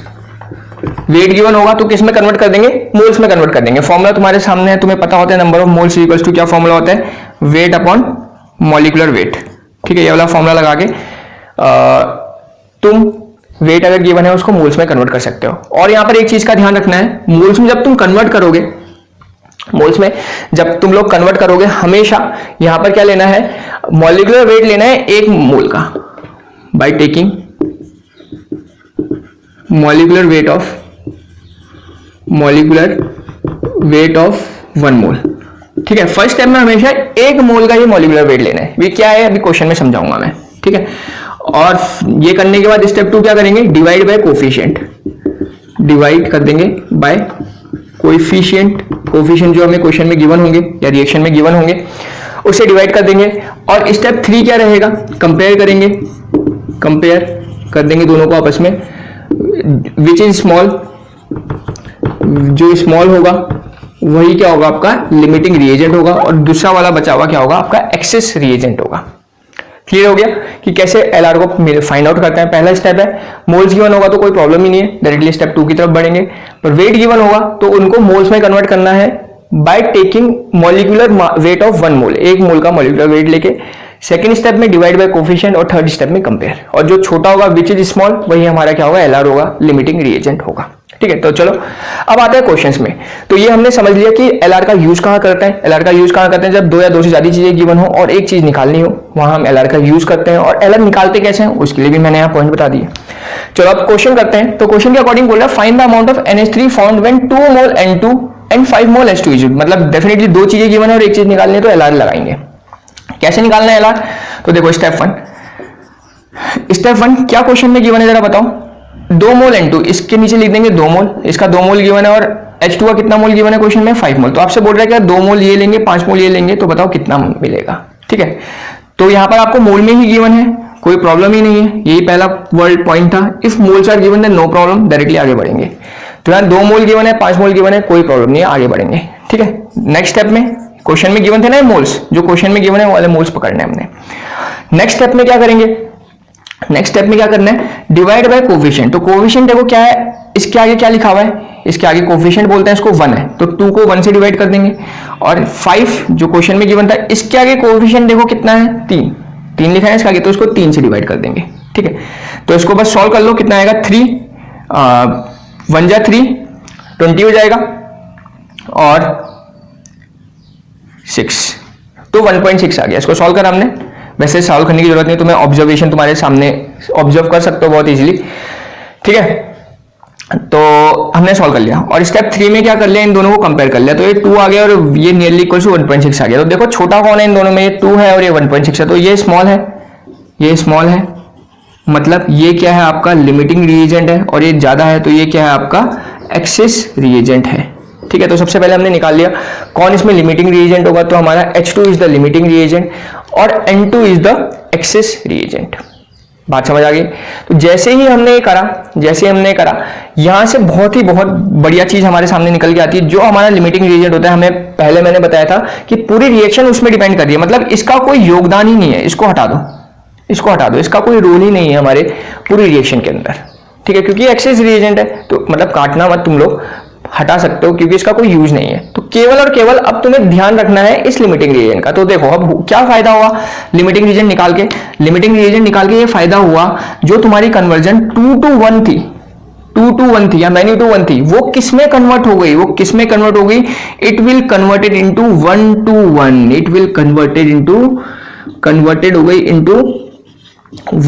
Wait given होगा तो किस में कन्वर्ट कर देंगे, मोल्स में कन्वर्ट कर देंगे। फॉर्मूला तुम्हारे सामने है, तुम्हें पता होता है, number of moles equals to क्या फॉर्मूला होता है, वेट अपॉन मॉलिक्यूलर वेट। ठीक है, ये वाला फॉर्मूला लगा के तुम वेट अगर गिवन है उसको मोल्स में कन्वर्ट कर सकते हो। और यहां पर एक चीज का ध्यान रखना है, मोल्स में जब तुम कन्वर्ट करोगे, तुम लोग कन्वर्ट करोगे, हमेशा यहां पर क्या लेना है, मॉलिक्यूलर वेट लेना है 1 मोल का, by taking molecular weight of 1 मोल। ठीक है, फर्स्ट स्टेप में हमेशा 1 मोल का ही मॉलिक्यूलर वेट लेना है। ये क्या है अभी क्वेश्चन में समझाऊंगा मैं। ठीक है, और ये करने के बाद स्टेप 2 क्या करेंगे, डिवाइड बाय कोफिशिएंट, डिवाइड कर देंगे बाय कोएफिशिएंट कोफिशिएंट जो हमें क्वेश्चन में गिवन होंगे या रिएक्शन में गिवन होंगे उससे डिवाइड कर देंगे। और स्टेप 3 क्या रहेगा, कंपेयर करेंगे, कंपेयर कर देंगे दोनों को आपस में। विच इज स्मॉल, जो स्मॉल होगा वही क्या होगा आपका लिमिटिंग रिएजेंट होगा, और दूसरा वाला बचा हुआ क्या होगा आपका एक्सेस रिएजेंट होगा। क्लियर हो गया कि कैसे एलआर को फाइंड आउट करते हैं। पहला स्टेप है मोल्स गिवन होगा तो कोई प्रॉब्लम ही नहीं है, डायरेक्टली स्टेप 2 की तरफ बढ़ेंगे। पर वेट गिवन होगा तो उनको मोल्स में कन्वर्ट करना है by taking molecular weight of 1 मोल, 1 मोल का मॉलिक्यूलर वेट लेके। सेकंड स्टेप में डिवाइड बाय कोफिशिएंट, और थर्ड स्टेप में कंपेयर। और जो छोटा होगा विच इज स्मॉल वही हमारा क्या होगा एलआर होगा, लिमिटिंग रिएजेंट होगा। ठीक है, तो चलो अब आते हैं क्वेश्चंस में। तो ये हमने समझ लिया कि एलआर का यूज कहां करते हैं। एलआर का यूज कहां करते हैं, जब 2 या 2 से ज्यादा चीजें गिवन हो और एक चीज निकालनी हो, वहां हम एलआर का यूज करते हैं। और एलआर निकालते कैसे हैं उसके लिए भी मैंने यहाँ पॉइंट बता दिए। चलो अब क्वेश्चन करते हैं। तो क्वेश्चन के अकॉर्डिंग बोल रहा है find the amount of NH3 found when 2 mole N2 and 5 mole H2 is, मतलब डेफिनेटली 2 चीजें गिवन है और एक चीज निकालनी है तो एलआर लगाएंगे। कैसे निकालना है एलआर, तो देखो स्टेप 1 क्या क्वेश्चन में गिवन है जरा बताओ। 2 मोल N2, इसके नीचे लिख देंगे 2 मोल, इसका 2 मोल गिवन है, और H2 का कितना मोल गिवन है क्वेश्चन में 5 मोल। तो आपसे बोल रहा है कि 2 मोल ये लेंगे 5 मोल ये लेंगे तो बताओ कितना मिलेगा। ठीक है, तो यहां पर आपको मोल में ही गिवन है, कोई प्रॉब्लम ही नहीं है, यही पहला वर्ड पॉइंट था। इफ मोल्स आर गिवन है नो प्रॉब्लम, डायरेक्टली आगे बढ़ेंगे। तो यहाँ 2 मोल गिवन है 5 मोल गिवन है, कोई प्रॉब्लम नहीं है, आगे बढ़ेंगे। ठीक है, नेक्स्ट स्टेप में क्वेश्चन में गिवन थे ना मोल्स, जो क्वेश्चन में गिवन है वो वाले मोल्स पकड़ने हमने। नेक्स्ट स्टेप में क्या करेंगे, नेक्स्ट स्टेप में क्या करना है डिवाइड बाय कोफिशिएंट। तो कोफिशिएंट देखो क्या है, इसके आगे क्या लिखा हुआ है, इसके आगे कोफिशिएंट बोलते हैं इसको 1 है, तो 2 को 1 से डिवाइड कर देंगे। और 5 जो क्वेश्चन में गिवन था इसके आगे कोफिशिएंट देखो कितना है 3 लिखा है इसके आगे, तो इसको 3 से डिवाइड कर देंगे। ठीक है, तो इसको बस सॉल्व कर लो, कितना आएगा 3 1 जा 3 20 हो जाएगा, और 6 तो 1.6 आ गया। इसको सॉल्व करा हमने, वैसे सॉल्व करने की जरूरत नहीं, तुम्हें ऑब्जर्वेशन तुम्हारे सामने ऑब्जर्व कर सकते हो बहुत इजीली। ठीक है, तो हमने सॉल्व कर लिया। और स्टेप 3 में क्या कर लिया, इन दोनों को कंपेयर कर लिया, तो ये 2 आ गया और ये नियरली इक्वल टू 1.6 आ गया। तो देखो छोटा कौन है इन दोनों में, ये 2 है और ये 1.6 है, तो ये स्मॉल है, ये स्मॉल है, मतलब ये क्या है आपका लिमिटिंग रिएजेंट है, और ये ज्यादा है तो ये क्या है आपका एक्सेस रिएजेंट है। ठीक है, तो सबसे पहले हमने निकाल लिया कौन इसमें लिमिटिंग रिएजेंट होगा, तो हमारा H2 is the limiting reagent और N2 is the access reagent. बात समझ आ गई। तो जैसे ही हमने ये करा, यहां से बहुत बढ़िया चीज हमारे सामने निकल के आती है। जो हमारा लिमिटिंग रिएजेंट होता है, हमें पहले मैंने बताया था कि पूरी रिएक्शन उसमें डिपेंड कर रही है, मतलब इसका कोई योगदान ही नहीं है, इसको हटा दो, इसका कोई रोल ही नहीं है हमारे पूरी रिएक्शन के अंदर। ठीक है, क्योंकि एक्सेस रिएजेंट है, तो मतलब काटना मत, तुम लोग हटा सकते हो क्योंकि इसका कोई यूज नहीं है। तो केवल और केवल अब तुम्हें ध्यान रखना है इस लिमिटिंग रिएजेंट का। तो देखो अब क्या फायदा हुआ लिमिटिंग रिएजेंट निकाल के, ये फायदा हुआ जो तुम्हारी कन्वर्जन 2 to 1 थी, 2 to 1 थी या मैन्यू टू 1 थी, वो किस में कन्वर्ट हो गई, it will converted into 1 to 1, it will converted हो गई इनटू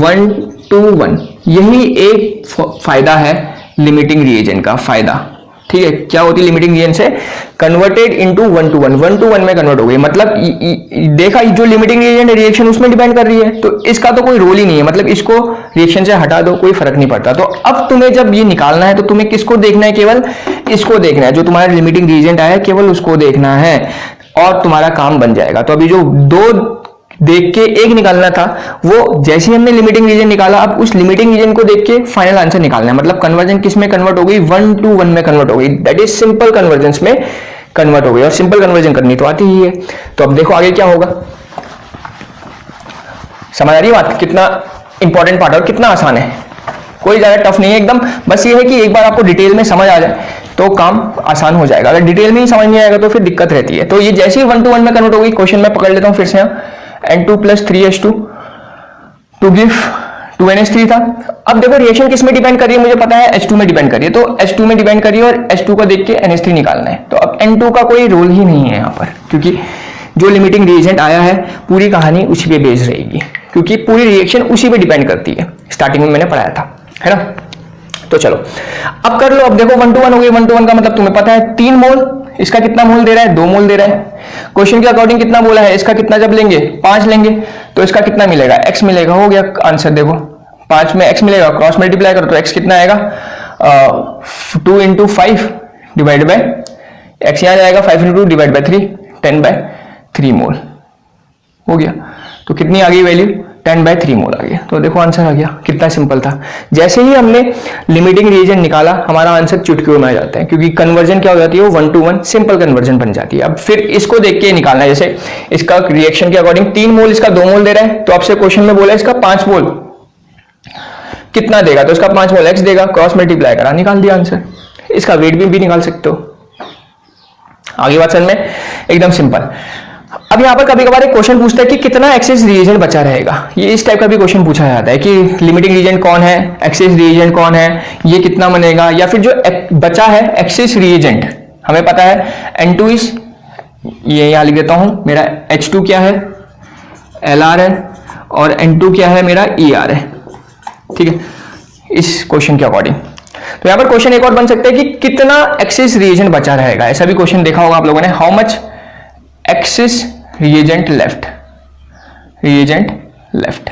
1 to 1। यही एक फायदा है लिमिटिंग रिएजेंट का फायदा। ठीक है, क्या होती है लिमिटिंग रिएजेंट से कन्वर्टेड इनटू 1 to 1 में कन्वर्ट हो गई, मतलब देखा जो लिमिटिंग रिएजेंट है रिएक्शन उसमें डिपेंड कर रही है, तो इसका तो कोई रोल ही नहीं है, मतलब इसको रिएक्शन से हटा दो कोई फर्क नहीं पड़ता। तो अब तुम्हें जब ये निकालना है तो तुम्हें किसको देखना है, केवल इसको देखना है, जो तुम्हारा लिमिटिंग रिएजेंट आया है केवल उसको देखना है और तुम्हारा काम बन जाएगा। तो अभी जो 2 देख के 1 निकालना था, वो जैसे ही हमने लिमिटिंग रीजन निकाला, अब उस लिमिटिंग रीजन को देख के फाइनल आंसर निकालना है, मतलब कन्वर्जन किस में कन्वर्ट हो गई 1 to 1 में कन्वर्ट हो गई, दैट इज सिंपल कन्वर्जेंस में कन्वर्ट हो गई। और सिंपल कन्वर्जन करनी तो आती ही है। तो अब देखो आगे क्या होगा, समझ आ रही बात, कितना इंपॉर्टेंट पार्ट और कितना आसान है, कोई ज्यादा टफ नहीं है एकदम। बस ये है कि एक बार आपको डिटेल में समझ आ जाए तो काम आसान हो जाएगा, अगर डिटेल में ही समझ नहीं आएगा तो फिर दिक्कत रहती है। तो ये जैसे ही 1 to 1 में कन्वर्ट हो गई, क्वेश्चन में पकड़ लेता हूं फिर से, यहाँ N2 + 3H2 to give 2NH3 था। अब देखो रिएक्शन किस में डिपेंड कर रही है, मुझे पता है H2 में डिपेंड कर रही है, तो H2 में डिपेंड कर रही है और H2 को देख के NH3 निकालना है। तो अब N2 का कोई रोल ही नहीं है यहाँ पर, क्योंकि जो लिमिटिंग रिएजेंट आया है पूरी कहानी उसी पे बेस्ड रहेगी, क्योंकि पूरी रिएक्शन उसी पे डिपेंड करती है, स्टार्टिंग में मैंने पढ़ाया था, है ना। तो चलो अब कर लो। अब देखो 1 to 1 हो गई, 1 to 1 का मतलब तुम्हें पता है 3 मोल, इसका कितना मोल दे रहा है 2 मोल दे रहा है। क्वेश्चन के अकॉर्डिंग कितना बोला है, इसका कितना जब लेंगे 5 लेंगे तो इसका कितना मिलेगा x मिलेगा, हो गया आंसर। देखो 5 में x मिलेगा, क्रॉस मल्टीप्लाई करो तो x कितना आएगा 2 × 5 डिवाइड बाय x यहाँ जाएगा 5 इंटू डिवाइड बाई 3, 10/3 मोल हो गया। तो कितनी आ गई वैल्यू, 10/3 मोल आ गया। तो देखो आंसर आ गया, कितना सिंपल था। जैसे ही हमने लिमिटिंग रिएजेंट निकाला हमारा आंसर चुटकियों में आ जाता है, क्योंकि कन्वर्जन क्या हो जाती है, वो 1 to 1 सिंपल कन्वर्जन बन जाती है। अब फिर इसको देख के निकालना है, जैसे इसका रिएक्शन के अकॉर्डिंग 3 मोल इसका 2 मोल दे रहा है, तो आपसे क्वेश्चन में बोला इसका 5 मोल कितना देगा, तो इसका 5 मोल x देगा, क्रॉस मल्टीप्लाई करा, निकाल दिया आंसर। इसका वेट भी निकाल सकते हो। आगे बात समझ में, एकदम सिंपल। अब यहाँ पर कभी कभार एक क्वेश्चन पूछता है कि कितना एक्सेस रिएजेंट बचा रहेगा। ये इस टाइप का भी क्वेश्चन पूछा जाता है कि लिमिटिंग रिएजेंट कौन है, एक्सेस रिएजेंट कौन है, ये कितना बनेगा, या फिर जो बचा है एक्सेस रिएजेंट, हमें पता है N2 इज, ये यहाँ लिख देता हूं, मेरा H2 क्या है, Lr है, और N2 क्या है, मेरा Er है। ठीक है, इस क्वेश्चन के अकॉर्डिंग। तो यहाँ पर क्वेश्चन एक और बन सकता है कि कितना एक्सेस रिएजेंट बचा रहेगा, ऐसा भी क्वेश्चन देखा होगा आप लोगों ने, how much access reagent left, reagent left.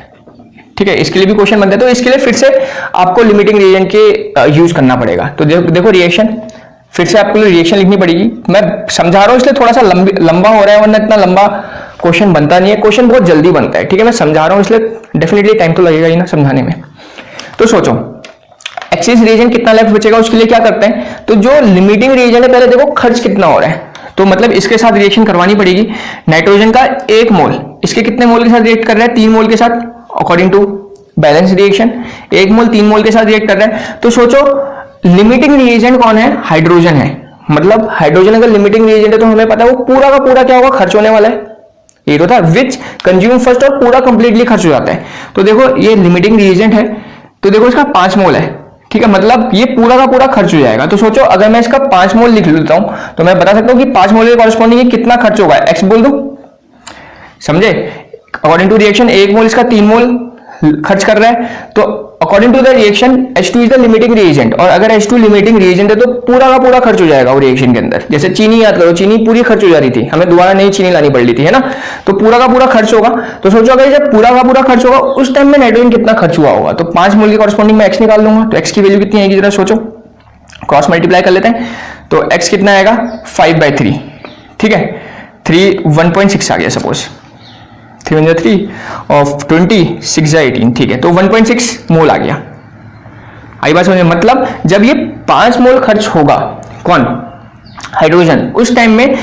ठीक है, इसके लिए भी क्वेश्चन बनता है, तो इसके लिए फिर से आपको लिमिटिंग रिएजेंट के यूज करना पड़ेगा। तो देखो रिएक्शन, फिर से आपको रिएक्शन लिखनी पड़ेगी। मैं समझा रहा हूं इसलिए थोड़ा सा लंबा हो रहा है, वरना इतना लंबा क्वेश्चन बनता नहीं है, क्वेश्चन बहुत जल्दी बनता है। ठीक है, मैं समझा रहा हूं इसलिए डेफिनेटली टाइम तो लगेगा ही ना समझाने में। तो सोचो एक्सेस रिएजेंट कितना लेफ्ट बचेगा, उसके लिए क्या करते हैं, तो जो लिमिटिंग रिएजेंट है पहले देखो खर्च कितना हो रहा है, तो मतलब इसके साथ रिएक्शन करवानी पड़ेगी। नाइट्रोजन का 1 मोल इसके कितने मोल के साथ रिएक्ट कर रहा है, 3 मोल के साथ, अकॉर्डिंग टू बैलेंस रिएक्शन 1 मोल 3 मोल के साथ रिएक्ट कर रहा है। तो सोचो लिमिटिंग रिएजेंट कौन है, हाइड्रोजन है। मतलब हाइड्रोजन अगर लिमिटिंग रिएजेंट है तो हमें पता है वो पूरा का पूरा क्या होगा, खर्च होने वाला है। ये तो था विच कंज्यूम फर्स्ट, और पूरा कंप्लीटली खर्च हो जाता है। तो देखो ये लिमिटिंग रिएजेंट है, तो देखो इसका 5 मोल है। ठीक है, मतलब ये पूरा का पूरा खर्च हो जाएगा। तो सोचो अगर मैं इसका 5 मोल लिख लेता हूं तो मैं बता सकता हूं कि 5 मोल के कॉरेस्पॉन्डिंग कितना खर्च होगा, x बोल दो, समझे। अकॉर्डिंग टू रिएक्शन 1 मोल इसका 3 मोल खर्च कर रहा है, तो according to the reaction H2 is the limiting reagent, और अगर H2 लिमिटिंग रिएजेंट है तो पूरा का पूरा खर्च हो जाएगा वो रिएक्शन के अंदर। जैसे चीनी याद करो, चीनी पूरी खर्च हो जा रही थी, हमें दोबारा नई चीनी लानी पड़ रही थी, है ना, तो पूरा का पूरा खर्च होगा। तो सोचो अगर जब पूरा का पूरा खर्च होगा उस टाइम में नाइट्रोजन कितना खर्च हुआ होगा, तो 5 मोल के कॉरेस्पॉन्डिंग में x निकाल लूंगा, तो x की वैल्यू कितनी आएगी जरा सोचो, क्रॉस मल्टीप्लाई कर लेते हैं, तो x कितना आएगा 5/3। ठीक है, 1.6 आ गया सपोज, 3 × 3 ऑफ 20, 6 × 18। ठीक है, तो 1.6 मोल आ गया। आई बात समझ में, मतलब जब ये 5 मोल खर्च होगा, कौन, हाइड्रोजन, उस टाइम में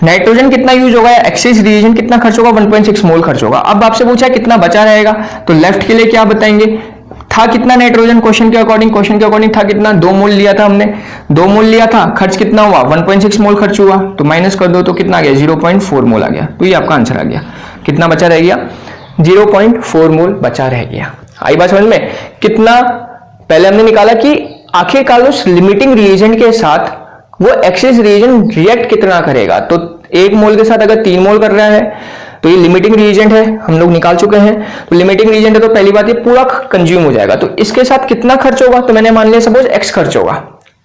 नाइट्रोजन कितना यूज होगा, एक्सेस रिएजेंट कितना खर्च होगा, 1.6 मोल खर्च होगा। अब आपसे पूछा कितना बचा रहेगा, तो लेफ्ट के लिए क्या बताएंगे, था कितना नाइट्रोजन, क्वेश्चन के अकॉर्डिंग था कितना, 2 मोल लिया था हमने, 2 मोल लिया था, खर्च कितना हुआ, 1.6 मोल खर्च हुआ, तो माइनस कर दो तो कितना आ गया, 0.4 मोल आ गया। तो ये आपका आंसर आ गया, कितना बचा रह गया, 0.4 मोल बचा रह गया। आई बात समझ में, कितना पहले हमने निकाला कि आखिरकार उस लिमिटिंग रिएजेंट के साथ वो एक्सेस रिएजेंट रिएक्ट कितना करेगा। तो 1 मोल के साथ अगर 3 मोल कर रहा है तो ये लिमिटिंग रिएजेंट है, हम लोग निकाल चुके हैं। तो लिमिटिंग रिएजेंट है तो पहली बात ये पूरा कंज्यूम हो जाएगा, तो इसके साथ कितना खर्च होगा, तो मैंने मान लिया सपोज x खर्च होगा।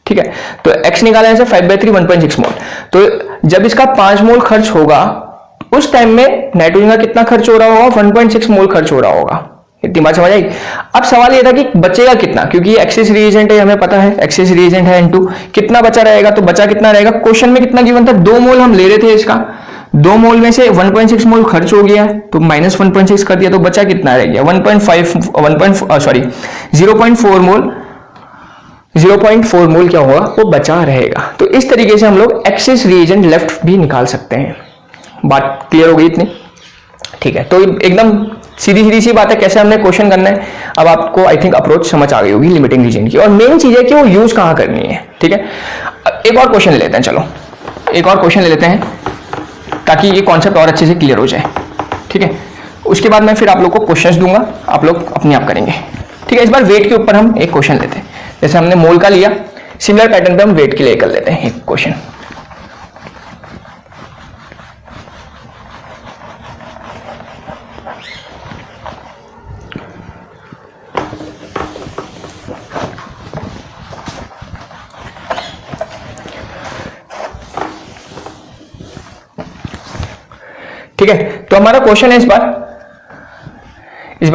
ठीक है, तो x निकालने से 5/3 1.6 मोल, तो जब इसका 5 मोल खर्च होगा उस टाइम में नाइट्रोजन का कितना खर्च हो रहा होगा, 1.6 मोल खर्च हो रहा होगा। इतनी बात समझ आई। अब सवाल ये था कि बचेगा कितना, क्योंकि ये एक्सेस रिएजेंट है, हमें पता है एक्सेस रिएजेंट है, N2 कितना बचा रहेगा, तो बचा कितना रहेगा, क्वेश्चन में कितना गिवन था, 2 मोल हम ले रहे थे इसका, 2 मोल में से 1.6 मोल खर्च हो गया तो माइनस 1.6 कर दिया, तो बचा कितना रह गया 0.4 मोल, 0.4 मोल क्या होगा, वो बचा रहेगा। तो इस तरीके से हम लोग एक्सेस रिएजेंट लेफ्ट भी निकाल सकते हैं। बात क्लियर हो गई इतनी, ठीक है। तो एकदम सीधी सी बात है कैसे हमने क्वेश्चन करना है। अब आपको आई थिंक अप्रोच समझ आ गई होगी लिमिटिंग रीजन की, और मेन चीज है कि वो यूज कहां करनी है। ठीक है, एक और क्वेश्चन ले लेते हैं, चलो एक और क्वेश्चन ले लेते हैं ताकि ये कॉन्सेप्ट और अच्छे से क्लियर हो जाए। ठीक है, उसके बाद मैं फिर आप लोग को क्वेश्चंस दूंगा, आप लोग अपने आप करेंगे। ठीक है, इस बार वेट के ऊपर हम एक क्वेश्चन लेते हैं, जैसे हमने मोल का लिया, सिमिलर पैटर्न पे हम वेट के लिए कर लेते हैं एक क्वेश्चन। ठीक है, तो हमारा क्वेश्चन है इस बार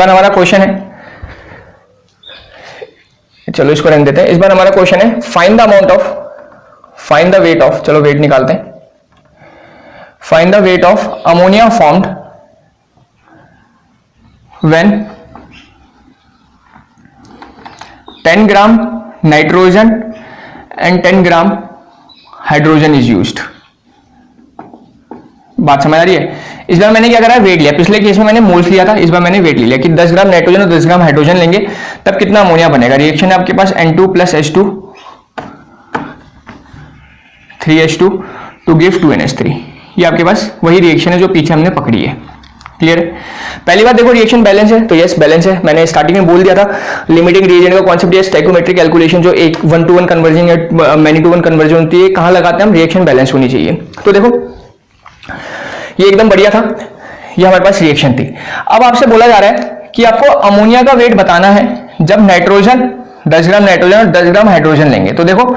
हमारा क्वेश्चन है, चलो इसको रख देते हैं। इस बार हमारा क्वेश्चन है find the amount of find the weight of, चलो वेट निकालते हैं, find the weight of ammonia formed when 10 gram nitrogen and 10 gram hydrogen is used. बात समझ आ रही है? इस बार मैंने क्या करा, वेट लिया। पिछले केस में मैंने मोल्स लिया था, इस बार मैंने वेट लिया कि 10 ग्राम नाइट्रोजन और 10 ग्राम हाइड्रोजन लेंगे तब कितना अमोनिया बनेगा। रिएक्शन है आपके पास N2 plus H2 3H2 to give 2NH3। ये आपके पास वही रिएक्शन है जो पीछे हमने पकड़ी है। क्लियर है? पहली बात देखो, रिएक्शन बैलेंस है, तो यस बैलेंस है। मैंने स्टार्टिंग में बोल दिया था लिमिटिंग रिएजेंट का कॉन्सेप्ट है स्टोइकोमेट्रिक कैलकुलेशन, जो एक 1-to-1 कन्वर्जन या मैनी टू वन कन्वर्जन होती है, कहां लगाते हैं हम, रिएक्शन बैलेंस होनी चाहिए। तो देखो ये एकदम बढ़िया था, ये हमारे पास रिएक्शन थी। अब आपसे बोला जा रहा है कि आपको अमोनिया का वेट बताना है जब नाइट्रोजन 10 ग्राम नाइट्रोजन और 10 ग्राम हाइड्रोजन लेंगे। तो देखो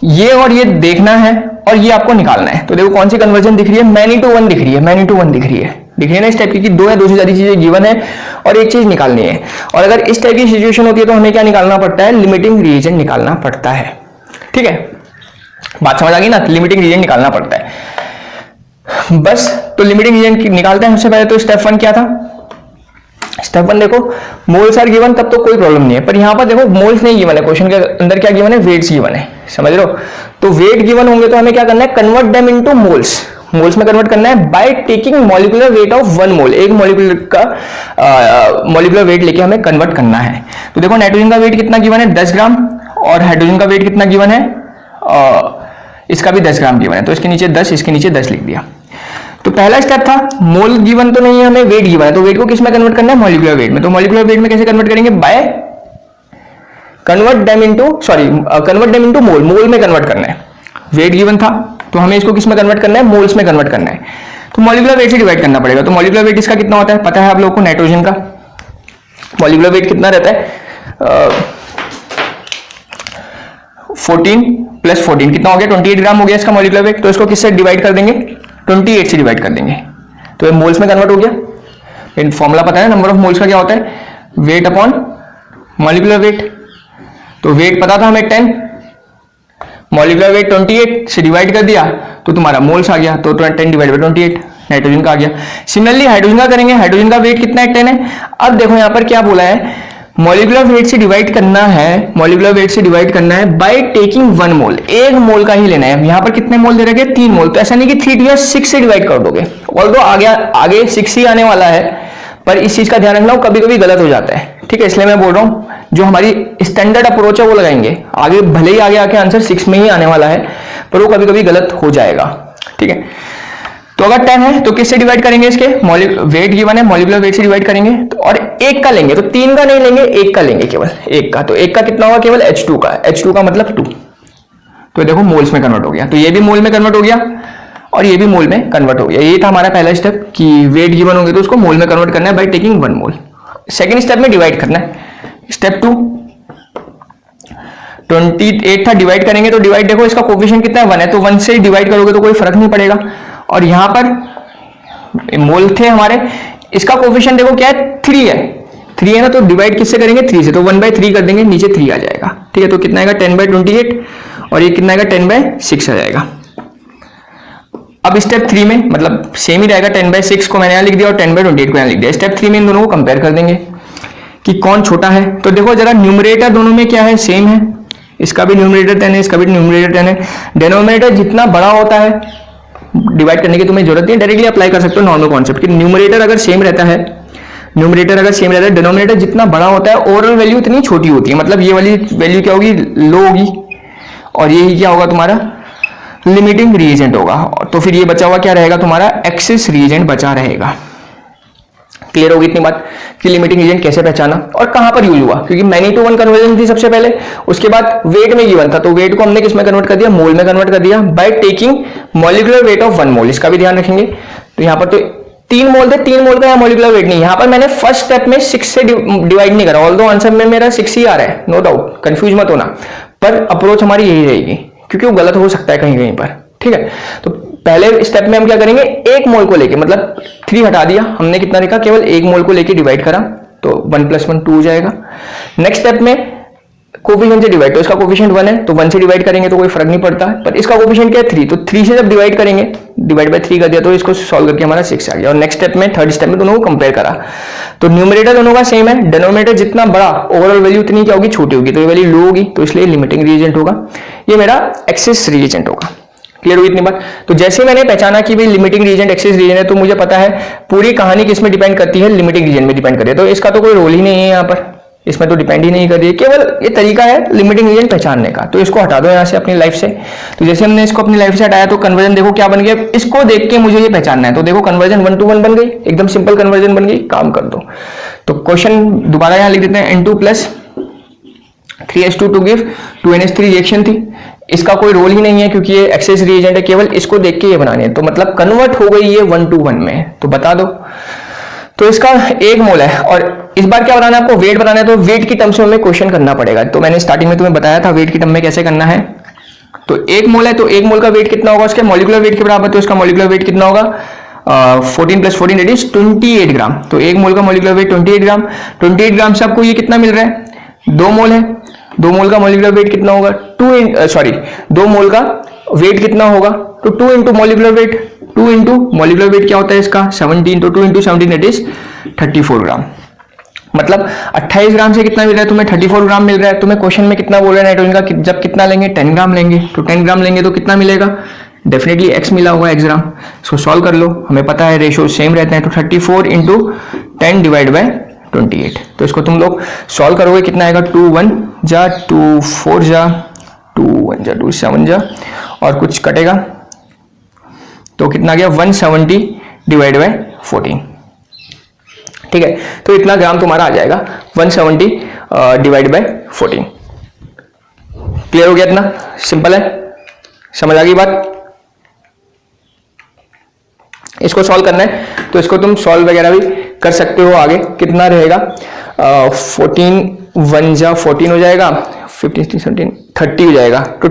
ये और ये देखना है और ये आपको निकालना है। तो देखो कौन सी कन्वर्जन दिख रही है, मैनी टू वन दिख रही है, मैनी टू वन दिख रही है ना इस टाइप की, कि दो या दो से ज्यादा चीजें गिवन है और एक चीज निकालनी है। और अगर इस टाइप की सिचुएशन होती है तो हमें क्या निकालना पड़ता है, लिमिटिंग रिएजेंट निकालना पड़ता है। ठीक है, बात समझ आ गई ना, लिमिटिंग रिएजेंट निकालना पड़ता है बस। तो लिमिटिंग रिएजेंट निकालते हैं सबसे पहले। तो स्टेप 1 क्या था, स्टेप 1 देखो मोल्स आर गिवन, तब तो कोई प्रॉब्लम नहीं है, पर यहां पर देखो मोल्स नहीं गिवन है, क्वेश्चन के अंदर क्या गिवन है, वेट्स गिवन है, समझ लो। तो वेट गिवन होंगे तो हमें क्या करना है, convert them into moles, moles में कन्वर्ट करना है by taking molecular weight of 1 मोल। एक मॉलिक्यूलर का मॉलिक्यूलर वेट लेके हमें कन्वर्ट करना है। तो देखो नाइट्रोजन का वेट कितना गिवन है, 10 ग्राम, और हाइड्रोजन का वेट कितना गिवन है, इसका भी 10 ग्राम गिवन है, तो इसके नीचे 10, इसके नीचे 10 लिख दिया। तो पहला स्टेप था, मोल गिवन तो नहीं है, हमें वेट गिवन है, तो वेट को किस में कन्वर्ट करना है, मॉलिक्यूलर वेट में। तो मॉलिक्यूलर वेट में कैसे कन्वर्ट करेंगे, by convert them into mole, mole में कन्वर्ट करना है। वेट गिवन था तो हमें इसको किस में कन्वर्ट करना है, मोल्स में कन्वर्ट करना है। तो मॉलिक्यूलर वेट से डिवाइड करना पड़ेगा। तो मॉलिक्यूलर वेट इसका कितना होता है, पता है आप लोगों को, नाइट्रोजन का मॉलिक्यूलर वेट कितना रहता है, 14 प्लस 14 कितना हो गया, 28 ग्राम हो गया इसका मॉलिक्यूलर वेट। तो इसको किससे डिवाइड कर देंगे, 28 से डिवाइड कर देंगे, तो ये मोल्स में कन्वर्ट हो गया। फॉर्मूला पता है नंबर ऑफ मोल्स का क्या होता है, वेट अपॉन मॉलिक्यूलर वेट। तो वेट पता था हमें 10, मॉलिक्यूलर वेट 28 से डिवाइड कर दिया तो तुम्हारा मोल्स आ गया, तो 10 डिवाइड बाय 28 नाइट्रोजन का आ गया। सिमिलरली हाइड्रोजन का करेंगे, हाइड्रोजन का वेट कितना है, 10 है। अब देखो यहां पर क्या बोला है, मॉलिक्यूलर वेट से डिवाइड करना है, मॉलिक्यूलर वेट से डिवाइड करना है बाय टेकिंग 1 मोल, एक मोल का ही लेना है। यहां पर कितने मोल दे रखे हैं, 3 मोल। तो ऐसा नहीं कि 3 या 6 से डिवाइड कर दोगे, ऑल्दो आगे 6 ही आने वाला है, पर इस चीज का ध्यान रखना, कभी कभी गलत हो जाता है। ठीक है, इसलिए मैं बोल रहा हूं जो हमारी स्टैंडर्ड अप्रोच है वो लगाएंगे, आगे भले ही आगे आंसर 6 में ही आने वाला है, पर वो कभी कभी गलत हो जाएगा। ठीक है, तो अगर 10 है तो किससे डिवाइड करेंगे, इसके वेट गिवन है, मॉलिक्यूलर वेट से डिवाइड करेंगे। तो और एक का लेंगे, तो 3 का नहीं लेंगे, एक का लेंगे, केवल एक का। तो एक का कितना होगा, केवल H2 का, H2 का मतलब 2। तो देखो मोल्स में कन्वर्ट हो गया, तो ये भी मोल में कन्वर्ट हो गया और ये भी मोल में कन्वर्ट हो गया। ये था हमारा पहला स्टेप कि वेट गिवन होंगे तो उसको मोल में कन्वर्ट करना है by taking 1 mole. Second step में डिवाइड करना है, स्टेप 2 28 था, डिवाइड करेंगे तो डिवाइड देखो इसका कोफिशिएंट कितना है, 1 है, तो 1 से डिवाइड करोगे तो कोई फर्क नहीं पड़ेगा। और यहां पर मोल थे हमारे, इसका कोफिशिएंट देखो क्या है, 3 है, 3 है ना, तो डिवाइड किससे करेंगे, 3 से, तो 1/3 कर देंगे, नीचे 3 आ जाएगा। ठीक है, तो कितना आएगा, 10/28, और ये कितना आएगा, 10/6 आ जाएगा। अब स्टेप 3 में मतलब सेम ही रहेगा, 10/6 को मैंने यहां लिख दिया और 10/28 को यहां लिख दिया। स्टेप 3 में इन दोनों को कंपेयर कर देंगे कि कौन छोटा है। तो देखो जरा न्यूमरेटर दोनों में क्या है, सेम है, इसका भी न्यूमरेटर 10 है, इसका भी न्यूमरेटर 10 है। डिनोमिनेटर जितना बड़ा होता है डिवाइड करने की तुम्हें जरूरत नहीं, डायरेक्टली अप्लाई कर सकते हो नॉर्मल कॉन्सेप्ट कि न्यूमरेटर अगर सेम रहता है, डिनोमिनेटर जितना बड़ा होता है ओवरऑल वैल्यू उतनी छोटी होती है। मतलब ये वाली वैल्यू क्या होगी, लो होगी, और ये क्या होगा तुम्हारा, लिमिटिंग रिएजेंट होगा। तो फिर ये बचा हुआ क्या रहेगा तुम्हारा, एक्सेस रिएजेंट बचा रहेगा। क्लियर होगी इतनी बात कि लिमिटिंग रिएजेंट कैसे पहचाना और कहां पर यूज हुआ, क्योंकि मैनी टू वन कन्वर्जन थी सबसे पहले, उसके बाद वेट में गिवन था, तो वेट को हमने किस में कन्वर्ट कर दिया, मोल में कन्वर्ट कर दिया by taking molecular weight of 1 मोल। इसका भी ध्यान रखेंगे। तो यहां पर तो 3 मोल थे, 3 मोल का यहाँ मॉलिक्यूलर वेट नहीं, यहां पर मैंने फर्स्ट स्टेप में 6 से डिवाइड नहीं करा, ऑल्दो आंसर में मेरा 6 ही आ रहा है, नो डाउट, कंफ्यूज मत होना, पर अप्रोच हमारी यही रहेगी क्योंकि वो गलत हो सकता है कहीं कहीं पर। ठीक है, तो पहले स्टेप में हम क्या करेंगे, 1 मोल को लेके, मतलब 3 हटा दिया हमने, कितना लिखा, केवल 1 मोल को लेके डिवाइड करा, तो 1 + 1 2 हो जाएगा। नेक्स्ट स्टेप में कोफिशिएंट से डिवाइड, तो इसका कोफिशिएंट 1 है तो 1 से डिवाइड करेंगे तो कोई फर्क नहीं पड़ता, पर इसका कोफिशिएंट क्या है 3, तो 3 से जब डिवाइड करेंगे, डिवाइड बाय 3 कर दिया तो इसको सॉल्व करके हमारा 6 आ गया। और नेक्स्ट स्टेप में, थर्ड स्टेप में दोनों को कंपेयर करा, तो न्यूमरेटर दोनों का सेम है, डिनोमिनेटर जितना बड़ा ओवरऑल वैल्यू उतनी क्या होगी, छोटी होगी, तो ये वैल्यू लो होगी, तो इसलिए लिमिटिंग रिएजेंट होगा, ये मेरा एक्सेस रिएजेंट होगा। क्लियर हुई इतनी बात? तो जैसे मैंने पहचाना कि भाई लिमिटिंग रीजन एक्सेस रीजन है, तो मुझे पता है पूरी कहानी किस में डिपेंड करती है, लिमिटिंग रीजन में डिपेंड करती है, तो इसका तो कोई रोल ही नहीं है यहाँ पर, इसमें तो डिपेंड ही नहीं कर रही है, केवल ये तरीका है लिमिटिंग रीजन पहचानने का। तो इसको हटा दो यहाँ से अपनी लाइफ से। तो जैसे हमने इसको अपनी लाइफ से हटाया तो कन्वर्जन देखो क्या बन गया, इसको देख के मुझे ये पहचानना है, तो देखो कन्वर्जन 1 to 1 बन गई, एकदम सिंपल कन्वर्जन बन गई, काम कर दो। तो क्वेश्चन दोबारा यहाँ लिख देते हैं, N2 + 3H2 to give 2NH3 reaction थी, इसका कोई रोल ही नहीं है क्योंकि ये एक्सेस रिएजेंट है, केवल इसको देख के ये बनानी है, तो मतलब कन्वर्ट हो गई ये 1 to 1 में, तो बता दो। तो इसका 1 मोल है, और इस बार क्या बनाना है आपको, वेट बनाना है, तो वेट की टर्म्स में हमें क्वेश्चन करना पड़ेगा, तो मैंने स्टार्टिंग में तुम्हें बताया था वेट की टर्म में कैसे करना है। तो 1 मोल है, तो 1 मोल का वेट कितना होगा, उसके मॉलिक्यूलर वेट के बराबर, तो इसका मॉलिक्यूलर वेट कितना होगा 14 + 14 दैट इज 28 ग्राम। तो 1 मोल का मॉलिक्यूलर वेट 28 ग्राम, 28 ग्राम से आपको ये कितना मिल रहा है, 2 मोल है, 2 मोल का मॉलिक्यूलर वेट कितना होगा, 2 मोल का वेट कितना होगा, तो 2 into molecular weight, 2 into molecular weight क्या होता है इसका 17, तो 2 इंटू 17 दैट इज 34 ग्राम। मतलब 28 ग्राम से कितना मिल रहा है तुम्हें, 34 ग्राम मिल रहा है। तुम्हें क्वेश्चन में कितना बोल रहा है नाइट्रोजन का, जब कितना लेंगे 10 ग्राम लेंगे, तो 10 ग्राम लेंगे तो कितना मिलेगा, डेफिनेटली x मिला होगा, x ग्राम। इसको सॉल्व कर लो, हमें पता है रेशियो सेम रहते हैं, तो 34 इंटू 10 डिवाइड बाय 28, तो इसको तुम लोग सॉल्व करोगे कितना आएगा, 2 1 जा 2 4 जा 2 1 जा 2 7 जा, और कुछ कटेगा तो कितना गया 170 डिवाइड बाय 14, ठीक है। तो इतना ग्राम तुम्हारा आ जाएगा 170 डिवाइड बाय 14। क्लियर हो गया? इतना सिंपल है, समझ आ गई बात? इसको सॉल्व करना है तो इसको तुम सॉल्व वगैरह भी कर सकते हो। आगे कितना रहेगा, 14 1 जा 14 हो जाएगा, 15 17 30 हो जाएगा, तो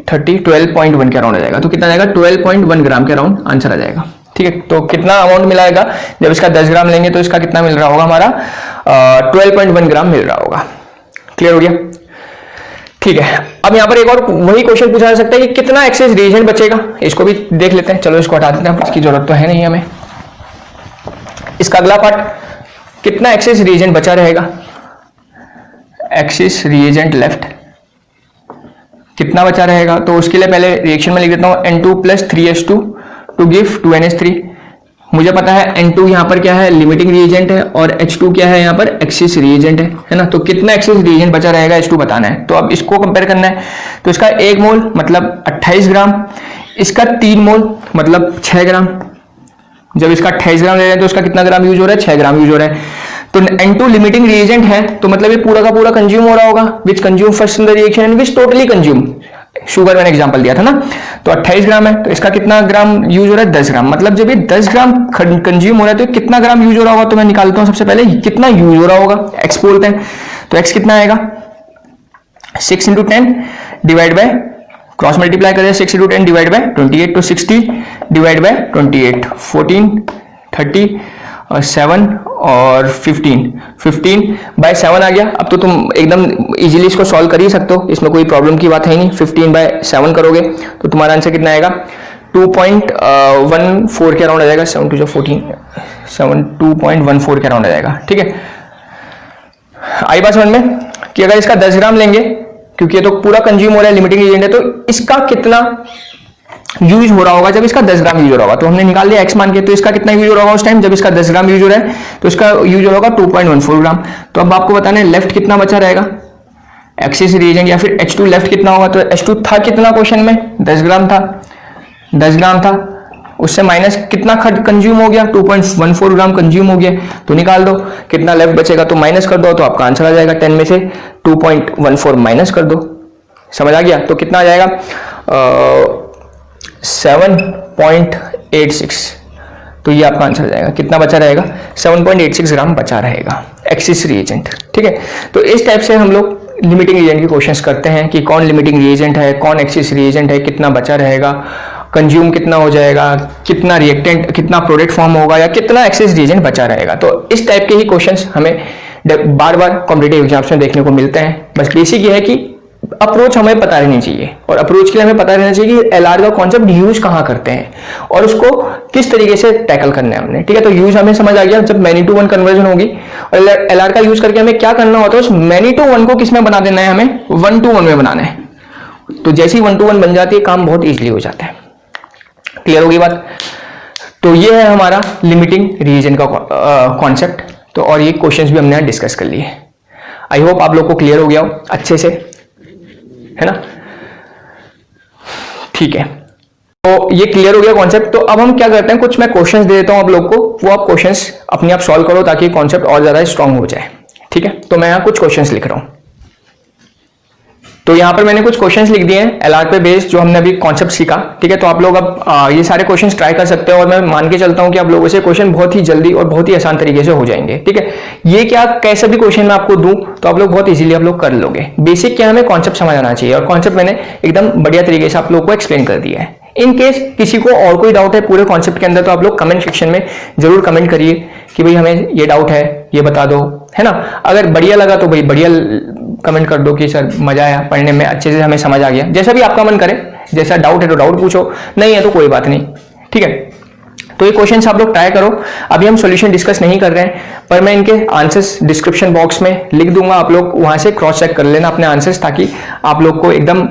12.1 के अराउंड आ जाएगा। तो कितना जाएगा 12.1 ग्राम के अराउंड आंसर आ जाएगा, ठीक है। तो कितना अमाउंट मिलाएगा, जब इसका 10 ग्राम लेंगे तो इसका कितना मिल रहा होगा हमारा 12.1 ग्राम मिल रहा होगा। क्लियर हो गया? ठीक है। अब यहाँ पर एक और वही क्वेश्चन पूछा जा सकता है कि कितना एक्सेस रिएजेंट बचेगा, इसको भी देख लेते हैं। चलो इसको हटा देते हैं, इसकी जरूरत तो है नहीं हमें। इसका अगला पार्ट, कितना एक्सेस रिएजेंट बचा रहेगा, एक्सेस रिएजेंट लेफ्ट कितना बचा रहेगा, तो उसके लिए पहले रिएक्शन में लिख देता हूं N2 + 3H2 to give 2NH3। मुझे पता है N2 यहाँ पर क्या है, लिमिटिंग रिएजेंट है, और H2 क्या है यहाँ पर, एक्सेस रिएजेंट है ना। तो कितना एक्सेस रिएजेंट बचा रहेगा H2 बताना है, तो अब इसको कंपेयर करना है। तो इसका 1 मोल मतलब 28 ग्राम, इसका 3 मोल मतलब 6 ग्राम। जब इसका 28 ग्राम ले रहे हैं तो इसका कितना ग्राम यूज हो रहा है, 6 ग्राम यूज हो रहा है। तो N2 लिमिटिंग रिएजेंट है, तो मतलब ये पूरा का पूरा कंज्यूम हो रहा होगा, विच consume first in the reaction and which totally consume. Sugar मैंने एग्जांपल दिया था ना, तो 28 ग्राम है, तो इसका कितना ग्राम यूज हो रहा है, 10 ग्राम। मतलब जब ये 10 ग्राम कंज्यूम हो रहा है तो कितना ग्राम यूज हो रहा होगा, तो मैं निकालता हूं सबसे पहले कितना यूज हो रहा होगा, एक्स बोलते हैं। तो एक्स कितना आएगा, 6 × 10 डिवाइड बाय, क्रॉस मल्टीप्लाई करें 6 × 10 डिवाइड बाय 28, तो 60 डिवाइड बाय 28, 14 30 और 7 और 15 बाय 7 आ गया। अब तो तुम एकदम इजीली इसको सॉल्व कर ही सकते हो, इसमें कोई प्रॉब्लम की बात है नहीं। 15 बाय 7 करोगे तो तुम्हारा आंसर कितना आएगा, 2.14 के अराउंड आ जाएगा। 7 2 14 7 2.14 के अराउंड आ जाएगा, ठीक है। आई बात समझ में कि अगर इसका 10 ग्राम लेंगे, क्योंकि ये तो पूरा कंज्यूम हो रहा है, लिमिटिंग एजेंट है, तो इसका कितना यूज हो रहा होगा जब इसका 10 ग्राम यूज हो रहा होगा। तो हमने निकाल लिया एक्स मान के, तो इसका कितना यूज हो रहा होगा उस टाइम जब इसका 10 ग्राम यूज हो रहा है, तो इसका यूज हो रहा होगा 2.14 ग्राम। तो अब आपको बताना है लेफ्ट कितना बचा रहेगा, एक्सेस रिएजेंट या फिर H2 लेफ्ट कितना होगा। तो H2 था कितना क्वेश्चन में, 10 ग्राम था, 10 ग्राम था, उससे माइनस कितना कंज्यूम हो गया, 2.14 ग्राम कंज्यूम हो गया। तो निकाल दो कितना लेफ्ट बचेगा, तो माइनस कर दो तो आपका आंसर आ जाएगा। 10 में से 2.14 माइनस कर दो, समझ आ गया। तो कितना आ जाएगा 7.86। तो ये आपका आंसर आ जाएगा, कितना बचा रहेगा, 7.86 ग्राम बचा रहेगा एक्सेस रिएजेंट, ठीक है। तो इस टाइप से हम लोग लिमिटिंग रिएजेंट के क्वेश्चंस करते हैं कि कौन लिमिटिंग रिएजेंट है, कौन एक्सेस रिएजेंट है, कितना बचा रहेगा, कंज्यूम कितना हो जाएगा, कितना रिएक्टेंट, कितना प्रोडक्ट फॉर्म होगा, या कितना एक्सेस रिएजेंट बचा रहेगा। तो इस टाइप के ही क्वेश्चंस हमें बार बार कॉम्पिटिटिव एग्जाम्स में देखने को मिलते हैं। बस बेसिक ये है कि अप्रोच हमें पता रहनी चाहिए, और अप्रोच के लिए हमें पता रहना चाहिए कि एलआर का कॉन्सेप्ट यूज कहाँ करते हैं और उसको किस तरीके से टैकल करना है हमने। ठीक है, तो यूज हमें समझ आ गया, जब मैनी टू वन कन्वर्जन होगी और एलआर का यूज करके हमें क्या करना होता है, उस मैनी टू वन को किस में बना देना है, हमें वन टू वन में बनाना है। तो जैसे ही वन टू वन बन जाती है, काम बहुत ईजिली हो जाता है। क्लियर होगी बात? तो ये है हमारा लिमिटिंग रीजन का कॉन्सेप्ट। तो और ये क्वेश्चंस भी हमने डिस्कस कर लिए। आई होप आप लोग को क्लियर हो गया हो अच्छे से, है ना? ठीक है, तो ये क्लियर हो गया कॉन्सेप्ट। तो अब हम क्या करते हैं, कुछ मैं क्वेश्चंस दे देता हूं आप लोग को, वो आप क्वेश्चंस अपने आप सॉल्व करो ताकि कॉन्सेप्ट और ज्यादा स्ट्रांग हो जाए। ठीक है, तो मैं यहां कुछ क्वेश्चंस लिख रहा हूं। तो यहां पर मैंने कुछ क्वेश्चंस लिख दिए हैं एलआर पे बेस्ड, जो हमने अभी कॉन्सेप्ट सीखा। ठीक है, तो आप लोग अब ये सारे क्वेश्चंस ट्राई कर सकते हो, और मैं मान के चलता हूं कि आप लोगों से क्वेश्चन बहुत ही जल्दी और बहुत ही आसान तरीके से हो जाएंगे। ठीक है, ये क्या कैसा भी क्वेश्चन मैं आपको दूं तो आप लोग बहुत इजीली आप लोग कर लोगे। बेसिक क्या हमें कॉन्सेप्ट समझ आना चाहिए, और कॉन्सेप्ट मैंने एकदम बढ़िया तरीके से आप लोग को एक्सप्लेन कर दिया है। इन केस किसी को और कोई डाउट है पूरे कॉन्सेप्ट के अंदर, तो आप लोग कमेंट सेक्शन में जरूर कमेंट करिए कि भाई हमें ये डाउट है, ये बता दो, है ना? अगर बढ़िया लगा तो भाई बढ़िया कमेंट कर दो कि सर मजा आया पढ़ने में, अच्छे से हमें समझ आ गया। जैसा भी आपका मन करे, जैसा डाउट है तो डाउट पूछो, नहीं है तो कोई बात नहीं। ठीक है, तो ये क्वेश्चंस आप लोग ट्राई करो। अभी हम सॉल्यूशन डिस्कस नहीं कर रहे हैं, पर मैं इनके आंसर्स डिस्क्रिप्शन बॉक्स में लिख दूंगा, आप लोग वहां से क्रॉस चेक कर लेना अपने आंसर्स, ताकि आप लोग को एकदम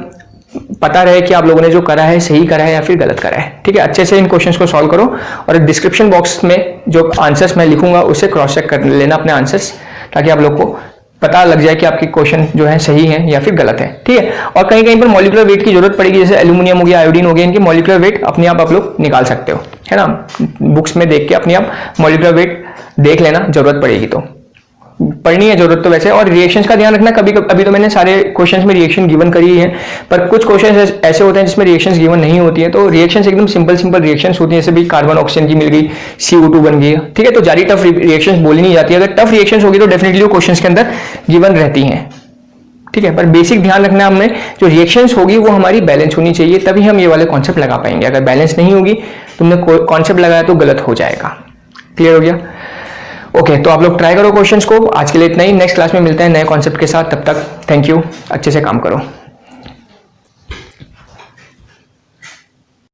पता रहे कि आप लोगों ने जो करा है सही करा है या फिर गलत करा है। ठीक है, अच्छे से इन क्वेश्चंस को सॉल्व करो, और डिस्क्रिप्शन बॉक्स में जो आंसर्स मैं लिखूंगा उससे क्रॉस चेक कर लेना अपने आंसर्स, ताकि आप लोग को पता लग जाए कि आपके क्वेश्चन जो है सही है या फिर गलत है। ठीक है, और कहीं कहीं पर मॉलिक्यूलर वेट की जरूरत पड़ेगी, जैसे एल्यूमिनियम हो गया, आयोडीन हो गया, इनकी मॉलिक्यूलर वेट अपने आप लोग निकाल सकते हो, है ना? बुक्स में देख के अपने आप मॉलिक्यूलर वेट देख लेना, जरूरत पड़ेगी तो पढ़नी है जरूरत तो वैसे। और रिएक्शंस का ध्यान रखना, कभी अभी तो मैंने सारे क्वेश्चंस में रिएक्शन गिवन करी है, पर कुछ क्वेश्चंस ऐसे होते हैं जिसमें रिएक्शंस गिवन नहीं होती है। तो रिएक्शंस एकदम सिंपल रिएक्शंस होती है, जैसे भी कार्बन ऑक्सीजन की मिल गई, CO2 बन गई। ठीक है, तो जारी टफ रिएक्शंस बोली नहीं जाती। अगर टफ रिएक्शंस होगी तो डेफिनेटली वो क्वेश्चंस के अंदर गिवन रहती हैं। ठीक है, पर बेसिक ध्यान रखना हमने, जो रिएक्शंस होगी वो हमारी बैलेंस होनी चाहिए, तभी हम ये वाले कॉन्सेप्ट लगा पाएंगे। अगर बैलेंस नहीं होगी, तुमने कॉन्सेप्ट लगाया तो गलत हो जाएगा। क्लियर हो गया? ओके, तो आप लोग ट्राई करो क्वेश्चंस को। आज के लिए इतना ही, नेक्स्ट क्लास में मिलते हैं नए कॉन्सेप्ट के साथ। तब तक थैंक यू, अच्छे से काम करो।